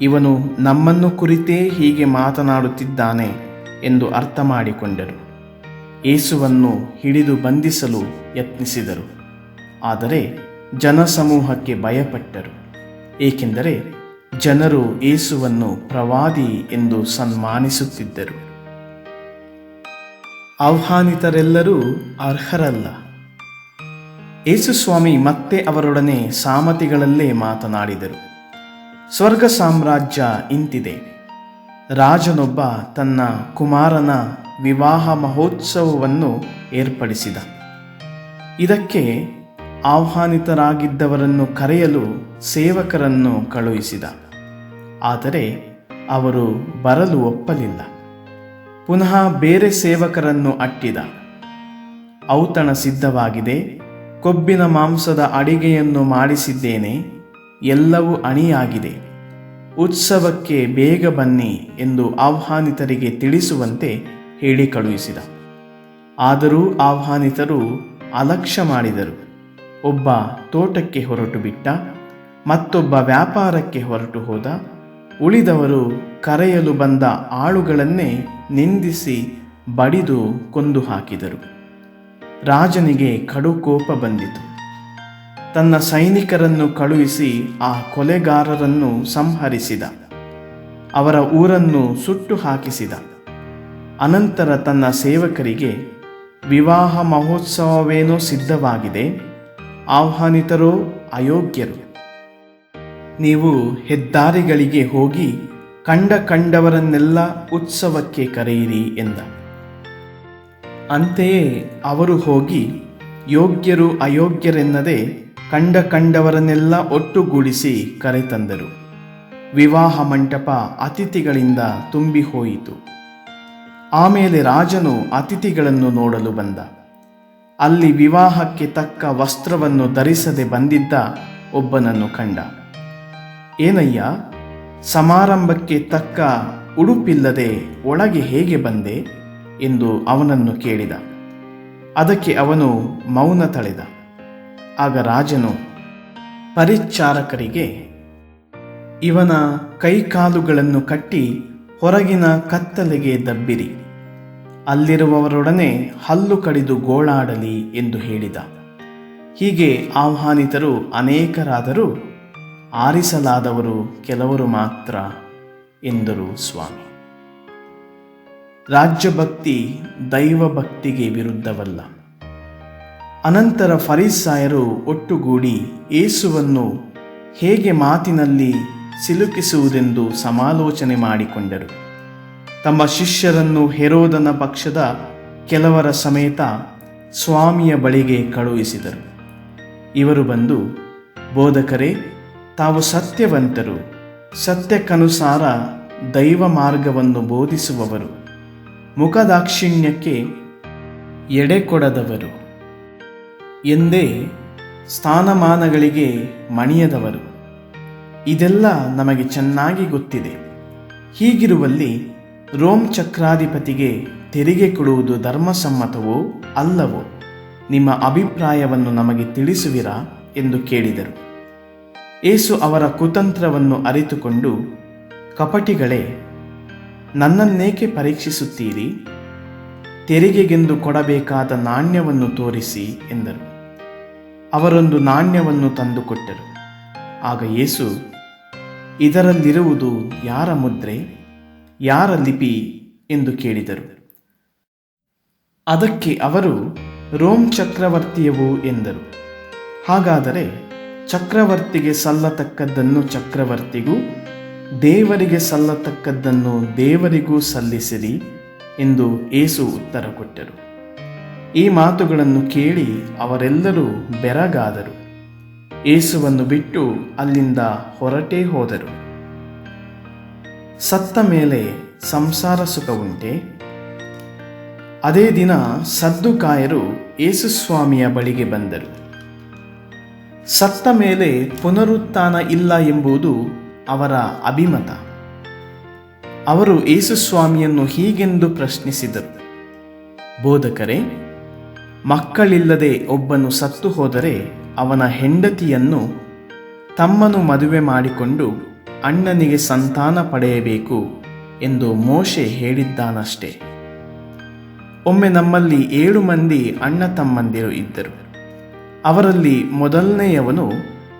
Speaker 1: ಇವನು ನಮ್ಮನ್ನು ಕುರಿತೇ ಹೀಗೆ ಮಾತನಾಡುತ್ತಿದ್ದಾನೆ ಎಂದು ಅರ್ಥ ಮಾಡಿಕೊಂಡರು. ಯೇಸುವನ್ನು ಹಿಡಿದು ಬಂಧಿಸಲು ಯತ್ನಿಸಿದರು. ಆದರೆ ಜನಸಮೂಹಕ್ಕೆ ಭಯಪಟ್ಟರು, ಏಕೆಂದರೆ ಜನರು ಯೇಸುವನ್ನು ಪ್ರವಾದಿ ಎಂದು ಸನ್ಮಾನಿಸುತ್ತಿದ್ದರು. ಆಹ್ವಾನಿತರೆಲ್ಲರೂ ಅರ್ಹರಲ್ಲ. ಯೇಸುಸ್ವಾಮಿ ಮತ್ತೆ ಅವರೊಡನೆ ಸಾಮತಿಗಳಲ್ಲೇ ಮಾತನಾಡಿದರು. ಸ್ವರ್ಗ ಸಾಮ್ರಾಜ್ಯ ಇಂತಿದೆ. ರಾಜನೊಬ್ಬ ತನ್ನ ಕುಮಾರನ ವಿವಾಹ ಮಹೋತ್ಸವವನ್ನು ಏರ್ಪಡಿಸಿದ. ಇದಕ್ಕೆ ಆಹ್ವಾನಿತರಾಗಿದ್ದವರನ್ನು ಕರೆಯಲು ಸೇವಕರನ್ನು ಕಳುಹಿಸಿದ. ಆದರೆ ಅವರು ಬರಲು ಒಪ್ಪಲಿಲ್ಲ. ಪುನಃ ಬೇರೆ ಸೇವಕರನ್ನು ಅಟ್ಟಿದ. ಔತಣ ಸಿದ್ಧವಾಗಿದೆ, ಕೊಬ್ಬಿನ ಮಾಂಸದ ಅಡಿಗೆಯನ್ನು ಮಾಡಿಸಿದ್ದೇನೆ, ಎಲ್ಲವೂ ಅಣಿಯಾಗಿದೆ, ಉತ್ಸವಕ್ಕೆ ಬೇಗ ಬನ್ನಿ ಎಂದು ಆಹ್ವಾನಿತರಿಗೆ ತಿಳಿಸುವಂತೆ ಹೇಳಿ ಕಳುಹಿಸಿದ. ಆದರೂ ಆಹ್ವಾನಿತರು ಅಲಕ್ಷ್ಯ ಮಾಡಿದರು. ಒಬ್ಬ ತೋಟಕ್ಕೆ ಹೊರಟು ಬಿಟ್ಟ, ಮತ್ತೊಬ್ಬ ವ್ಯಾಪಾರಕ್ಕೆ ಹೊರಟು ಹೋದ. ಉಳಿದವರು ಕರೆಯಲು ಬಂದ ಆಳುಗಳನ್ನೇ ನಿಂದಿಸಿ ಬಡಿದು ಕೊಂದು ಹಾಕಿದರು. ರಾಜನಿಗೆ ಕಡು ಕೋಪ ಬಂದಿತು. ತನ್ನ ಸೈನಿಕರನ್ನು ಕಳುಹಿಸಿ ಆ ಕೊಲೆಗಾರರನ್ನು ಸಂಹರಿಸಿದ. ಅವರ ಊರನ್ನು ಸುಟ್ಟು ಹಾಕಿಸಿದ. ಅನಂತರ ತನ್ನ ಸೇವಕರಿಗೆ, ವಿವಾಹ ಮಹೋತ್ಸವವೇನೋ ಸಿದ್ಧವಾಗಿದೆ, ಆಹ್ವಾನಿತರೋ ಅಯೋಗ್ಯರು. ನೀವು ಹೆದ್ದಾರಿಗಳಿಗೆ ಹೋಗಿ ಕಂಡವರನ್ನೆಲ್ಲ ಉತ್ಸವಕ್ಕೆ ಕರೆಯಿರಿ ಎಂದ. ಅಂತೆಯೇ ಅವರು ಹೋಗಿ ಯೋಗ್ಯರು ಅಯೋಗ್ಯರೆನ್ನದೆ ಕಂಡವರನ್ನೆಲ್ಲ ಒಟ್ಟುಗೂಡಿಸಿ ಕರೆತಂದರು. ವಿವಾಹ ಮಂಟಪ ಅತಿಥಿಗಳಿಂದ ತುಂಬಿ ಹೋಯಿತು. ಆಮೇಲೆ ರಾಜನು ಅತಿಥಿಗಳನ್ನು ನೋಡಲು ಬಂದ. ಅಲ್ಲಿ ವಿವಾಹಕ್ಕೆ ತಕ್ಕ ವಸ್ತ್ರವನ್ನು ಧರಿಸದೆ ಬಂದಿದ್ದ ಒಬ್ಬನನ್ನು ಕಂಡ. ಏನಯ್ಯ, ಸಮಾರಂಭಕ್ಕೆ ತಕ್ಕ ಉಡುಪಿಲ್ಲದೆ ಒಳಗೆ ಹೇಗೆ ಬಂದೆ ಎಂದು ಅವನನ್ನು ಕೇಳಿದ. ಅದಕ್ಕೆ ಅವನು ಮೌನ ತಳೆದ. ಆಗ ರಾಜನು ಪರಿಚಾರಕರಿಗೆ, ಇವನ ಕೈಕಾಲುಗಳನ್ನು ಕಟ್ಟಿ ಹೊರಗಿನ ಕತ್ತಲೆಗೆ ದಬ್ಬಿರಿ, ಅಲ್ಲಿರುವವರೊಡನೆ ಹಲ್ಲು ಕಡಿದು ಗೋಳಾಡಲಿ ಎಂದು ಹೇಳಿದ. ಹೀಗೆ ಆಹ್ವಾನಿತರು ಅನೇಕರಾದರೂ ಆರಿಸಲಾದವರು ಕೆಲವರು ಮಾತ್ರ ಎಂದರು ಸ್ವಾಮಿ. ರಾಜ್ಯಭಕ್ತಿ ದೈವಭಕ್ತಿಗೆ ವಿರುದ್ಧವಲ್ಲ. ಅನಂತರ ಫರಿಸಾಯರು ಒಟ್ಟುಗೂಡಿ ಯೇಸುವನ್ನು ಹೇಗೆ ಮಾತಿನಲ್ಲಿ ಸಿಲುಕಿಸುವುದೆಂದು ಸಮಾಲೋಚನೆ ಮಾಡಿಕೊಂಡರು. ತಮ್ಮ ಶಿಷ್ಯರನ್ನು ಹೆರೋದನ ಪಕ್ಷದ ಕೆಲವರ ಸಮೇತ ಸ್ವಾಮಿಯ ಬಳಿಗೆ ಕಳುಹಿಸಿದರು. ಇವರು ಬಂದು, ಬೋಧಕರೇ, ತಾವು ಸತ್ಯವಂತರು, ಸತ್ಯಕ್ಕನುಸಾರ ದೈವ ಮಾರ್ಗವನ್ನು ಬೋಧಿಸುವವರು, ಮುಖದಾಕ್ಷಿಣ್ಯಕ್ಕೆ ಎಡೆಕೊಡದವರು ಎಂದೇ ಸ್ಥಾನಮಾನಗಳಿಗೆ ಮಣಿಯದವರು. ಇದೆಲ್ಲ ನಮಗೆ ಚೆನ್ನಾಗಿ ಗೊತ್ತಿದೆ. ಹೀಗಿರುವಲ್ಲಿ ರೋಮ್ ಚಕ್ರಾಧಿಪತಿಗೆ ತೆರಿಗೆ ಕೊಡುವುದು ಧರ್ಮಸಮ್ಮತವೋ ಅಲ್ಲವೋ? ನಿಮ್ಮ ಅಭಿಪ್ರಾಯವನ್ನು ನಮಗೆ ತಿಳಿಸುವಿರಾ ಎಂದು ಕೇಳಿದರು. ಯೇಸು ಅವರ ಕುತಂತ್ರವನ್ನು ಅರಿತುಕೊಂಡು, ಕಪಟಿಗಳೇ, ನನ್ನನ್ನೇಕೆ ಪರೀಕ್ಷಿಸುತ್ತೀರಿ? ತೆರಿಗೆಗೆಂದು ಕೊಡಬೇಕಾದ ನಾಣ್ಯವನ್ನು ತೋರಿಸಿ ಎಂದರು. ಅವರೊಂದು ನಾಣ್ಯವನ್ನು ತಂದುಕೊಟ್ಟರು. ಆಗ ಯೇಸು, ಇದರಲ್ಲಿರುವುದು ಯಾರ ಮುದ್ರೆ, ಯಾರ ಲಿಪಿ ಎಂದು ಕೇಳಿದರು. ಅದಕ್ಕೆ ಅವರು, ರೋಮ್ ಚಕ್ರವರ್ತಿಯವು ಎಂದರು. ಹಾಗಾದರೆ ಚಕ್ರವರ್ತಿಗೆ ಸಲ್ಲತಕ್ಕದ್ದನ್ನು ಚಕ್ರವರ್ತಿಗೂ, ದೇವರಿಗೆ ಸಲ್ಲತಕ್ಕದ್ದನ್ನು ದೇವರಿಗೂ ಸಲ್ಲಿಸಿರಿ ಎಂದು ಯೇಸು ಉತ್ತರ ಕೊಟ್ಟರು. ಈ ಮಾತುಗಳನ್ನು ಕೇಳಿ ಅವರೆಲ್ಲರೂ ಬೆರಗಾದರು. ಯೇಸುವನ್ನು ಬಿಟ್ಟು ಅಲ್ಲಿಂದ ಹೊರಟೇ ಹೋದರು. ಸತ್ತ ಮೇಲೆ ಸಂಸಾರ ಸುಖವುಂಟೆ? ಅದೇ ದಿನ ಸದ್ದುಕಾಯರು ಯೇಸುಸ್ವಾಮಿಯ ಬಳಿಗೆ ಬಂದರು. ಸತ್ತ ಮೇಲೆ ಪುನರುತ್ಥಾನ ಇಲ್ಲ ಎಂಬುದು ಅವರ ಅಭಿಮತ. ಅವರು ಯೇಸುಸ್ವಾಮಿಯನ್ನು ಹೀಗೆಂದು ಪ್ರಶ್ನಿಸಿದರು: ಬೋಧಕರೇ, ಮಕ್ಕಳಿಲ್ಲದೆ ಒಬ್ಬನು ಸತ್ತು ಹೋದರೆ ಅವನ ಹೆಂಡತಿಯನ್ನು ತಮ್ಮನು ಮದುವೆ ಮಾಡಿಕೊಂಡು ಅಣ್ಣನಿಗೆ ಸಂತಾನ ಪಡೆಯಬೇಕು ಎಂದು ಮೋಶೆ ಹೇಳಿದ್ದಾನಷ್ಟೆ. ಒಮ್ಮೆ ನಮ್ಮಲ್ಲಿ 7 ಮಂದಿ ಅಣ್ಣ ತಮ್ಮಂದಿರು ಇದ್ದರು. ಅವರಲ್ಲಿ ಮೊದಲನೆಯವನು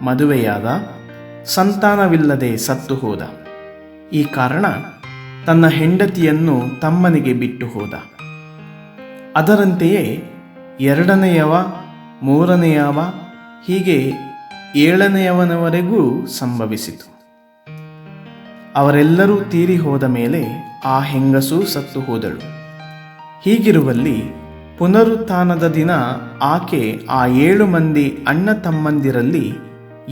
Speaker 1: ಮದುವೆಯಾದ, ಸಂತಾನವಿಲ್ಲದೆ ಸತ್ತು ಹೋದ. ಈ ಕಾರಣ ತನ್ನ ಹೆಂಡತಿಯನ್ನು ತಮ್ಮನಿಗೆ ಬಿಟ್ಟು ಹೋದ. ಅದರಂತೆಯೇ 2ನೆಯವ, 3ನೆಯವ, ಹೀಗೆ 7ನೆಯವನವರೆಗೂ ಸಂಭವಿಸಿತು. ಅವರೆಲ್ಲರೂ ತೀರಿ ಹೋದ ಮೇಲೆ ಆ ಹೆಂಗಸು ಸತ್ತು ಹೋದಳು. ಹೀಗಿರುವಲ್ಲಿ ಪುನರುತ್ಥಾನದ ದಿನ ಆಕೆ ಆ 7 ಮಂದಿ ಅಣ್ಣ ತಮ್ಮಂದಿರಲ್ಲಿ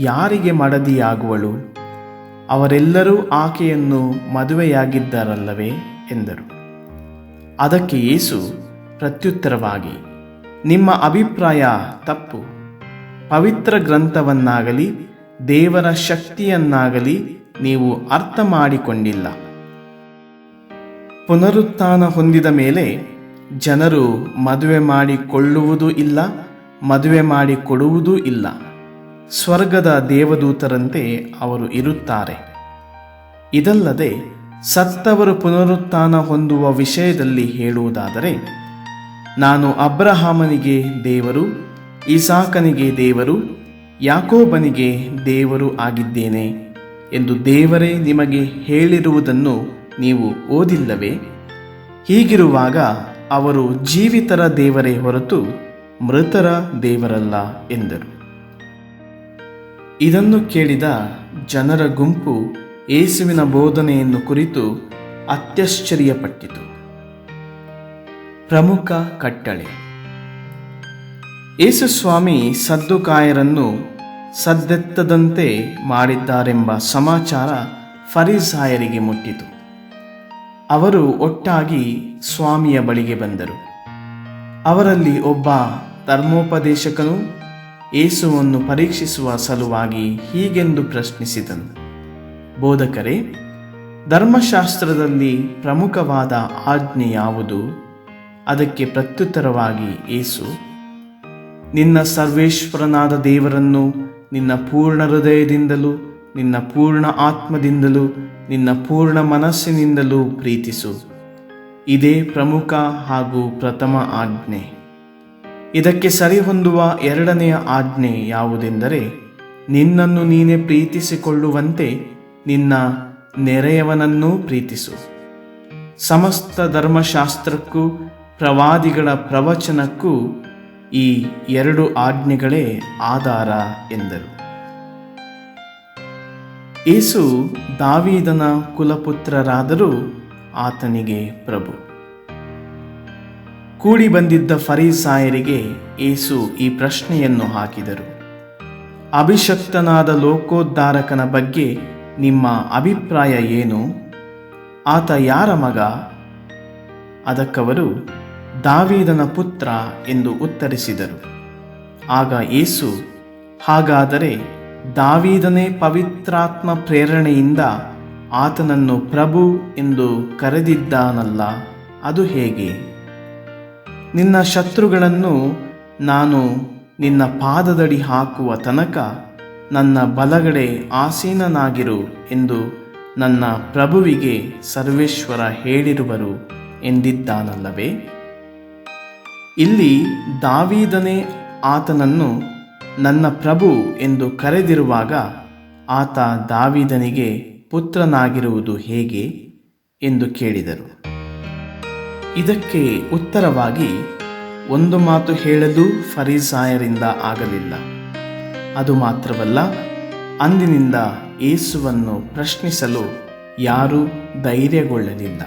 Speaker 1: ಯಾರಿಗೆ ಮಡದಿಯಾಗುವಳು? ಅವರೆಲ್ಲರೂ ಆಕೆಯನ್ನು ಮದುವೆಯಾಗಿದ್ದರಲ್ಲವೇ ಎಂದರು. ಅದಕ್ಕೆ ಯೇಸು ಪ್ರತ್ಯುತ್ತರವಾಗಿ, ನಿಮ್ಮ ಅಭಿಪ್ರಾಯ ತಪ್ಪು. ಪವಿತ್ರ ಗ್ರಂಥವನ್ನಾಗಲಿ ದೇವರ ಶಕ್ತಿಯನ್ನಾಗಲಿ ನೀವು ಅರ್ಥ ಮಾಡಿಕೊಂಡಿಲ್ಲ. ಪುನರುತ್ಥಾನ ಹೊಂದಿದ ಮೇಲೆ ಜನರು ಮದುವೆ ಮಾಡಿಕೊಳ್ಳುವುದೂ ಇಲ್ಲ, ಮದುವೆ ಮಾಡಿಕೊಡುವುದೂ ಇಲ್ಲ. ಸ್ವರ್ಗದ ದೇವದೂತರಂತೆ ಅವರು ಇರುತ್ತಾರೆ. ಇದಲ್ಲದೆ ಸತ್ತವರು ಪುನರುತ್ಥಾನ ಹೊಂದುವ ವಿಷಯದಲ್ಲಿ ಹೇಳುವುದಾದರೆ, ನಾನು ಅಬ್ರಹಾಮನಿಗೆ ದೇವರು, ಇಸಾಕನಿಗೆ ದೇವರು, ಯಾಕೋಬನಿಗೆ ದೇವರು ಆಗಿದ್ದೇನೆ ಎಂದು ದೇವರೇ ನಿಮಗೆ ಹೇಳಿರುವುದನ್ನು ನೀವು ಓದಿಲ್ಲವೇ? ಹೀಗಿರುವಾಗ ಅವರು ಜೀವಿತರ ದೇವರೇ ಹೊರತು ಮೃತರ ದೇವರಲ್ಲ ಎಂದರು. ಇದನ್ನು ಕೇಳಿದ ಜನರ ಗುಂಪು ಯೇಸುವಿನ ಬೋಧನೆಯನ್ನು ಕುರಿತು ಅತ್ಯಾಶ್ಚರ್ಯಪಟ್ಟಿತು. ಪ್ರಮುಖ ಕಟ್ಟಳೆ. ಯೇಸುಸ್ವಾಮಿ ಸದ್ದುಕಾಯರನ್ನು ಸದ್ದೆತ್ತದಂತೆ ಮಾಡಿದ್ದಾರೆಂಬ ಸಮಾಚಾರ ಫರಿಸಾಯರಿಗೆ ಮುಟ್ಟಿತು. ಅವರು ಒಟ್ಟಾಗಿ ಸ್ವಾಮಿಯ ಬಳಿಗೆ ಬಂದರು. ಅವರಲ್ಲಿ ಒಬ್ಬ ಧರ್ಮೋಪದೇಶಕನು ಯೇಸುವನ್ನು ಪರೀಕ್ಷಿಸುವ ಸಲುವಾಗಿ ಹೀಗೆಂದು ಪ್ರಶ್ನಿಸಿದನು: ಬೋಧಕರೇ, ಧರ್ಮಶಾಸ್ತ್ರದಲ್ಲಿ ಪ್ರಮುಖವಾದ ಆಜ್ಞೆ ಯಾವುದು? ಅದಕ್ಕೆ ಪ್ರತ್ಯುತ್ತರವಾಗಿ ಯೇಸು, ನಿನ್ನ ಸರ್ವೇಶ್ವರನಾದ ದೇವರನ್ನು ನಿನ್ನ ಪೂರ್ಣ ಹೃದಯದಿಂದಲೂ, ನಿನ್ನ ಪೂರ್ಣ ಆತ್ಮದಿಂದಲೂ, ನಿನ್ನ ಪೂರ್ಣ ಮನಸ್ಸಿನಿಂದಲೂ ಪ್ರೀತಿಸು. ಇದೇ ಪ್ರಮುಖ ಹಾಗೂ ಪ್ರಥಮ ಆಜ್ಞೆ. ಇದಕ್ಕೆ ಸರಿಹೊಂದುವ 2ನೆಯ ಆಜ್ಞೆ ಯಾವುದೆಂದರೆ, ನಿನ್ನನ್ನು ನೀನೇ ಪ್ರೀತಿಸಿಕೊಳ್ಳುವಂತೆ ನಿನ್ನ ನೆರೆಯವನನ್ನೂ ಪ್ರೀತಿಸು. ಸಮಸ್ತ ಧರ್ಮಶಾಸ್ತ್ರಕ್ಕೂ ಪ್ರವಾದಿಗಳ ಪ್ರವಚನಕ್ಕೂ ಈ 2 ಆಜ್ಞೆಗಳೇ ಆಧಾರ ಎಂದರು. ಯೇಸು ದಾವೀದನ ಕುಲಪುತ್ರರಾದರೂ ಆತನಿಗೆ ಪ್ರಭು. ಕೂಡಿ ಬಂದಿದ್ದ ಫರಿಸಾಯರಿಗೆ ಯೇಸು ಈ ಪ್ರಶ್ನೆಯನ್ನು ಹಾಕಿದರು: ಅಭಿಷಕ್ತನಾದ ಲೋಕೋದ್ಧಾರಕನ ಬಗ್ಗೆ ನಿಮ್ಮ ಅಭಿಪ್ರಾಯ ಏನು? ಆತ ಯಾರ ಮಗ? ಅದಕ್ಕವರು ದಾವೀದನ ಪುತ್ರ ಎಂದು ಉತ್ತರಿಸಿದರು. ಆಗ ಯೇಸು, ಹಾಗಾದರೆ ದಾವೀದನೇ ಪವಿತ್ರಾತ್ಮ ಪ್ರೇರಣೆಯಿಂದ ಆತನನ್ನು ಪ್ರಭು ಎಂದು ಕರೆದಿದ್ದಾನಲ್ಲ, ಅದು ಹೇಗೆ? ನಿನ್ನ ಶತ್ರುಗಳನ್ನು ನಾನು ನಿನ್ನ ಪಾದದಡಿ ಹಾಕುವ ತನಕ ನನ್ನ ಬಲಗಡೆ ಆಸೀನನಾಗಿರು ಎಂದು ನನ್ನ ಪ್ರಭುವಿಗೆ ಸರ್ವೇಶ್ವರ ಹೇಳಿರುವರು ಎಂದಿದ್ದಾನಲ್ಲವೇ? ಇಲ್ಲಿ ದಾವೀದನೇ ಆತನನ್ನು ನನ್ನ ಪ್ರಭು ಎಂದು ಕರೆದಿರುವಾಗ ಆತ ದಾವೀದನಿಗೆ ಪುತ್ರನಾಗಿರುವುದು ಹೇಗೆ ಎಂದು ಕೇಳಿದರು. ಇದಕ್ಕೆ ಉತ್ತರವಾಗಿ ಒಂದು ಮಾತು ಹೇಳಲು ಫರಿಸಾಯರಿಂದ ಆಗಲಿಲ್ಲ. ಅದು ಮಾತ್ರವಲ್ಲ, ಅಂದಿನಿಂದ ಯೇಸುವನ್ನು ಪ್ರಶ್ನಿಸಲು ಯಾರೂ ಧೈರ್ಯಗೊಳ್ಳಲಿಲ್ಲ.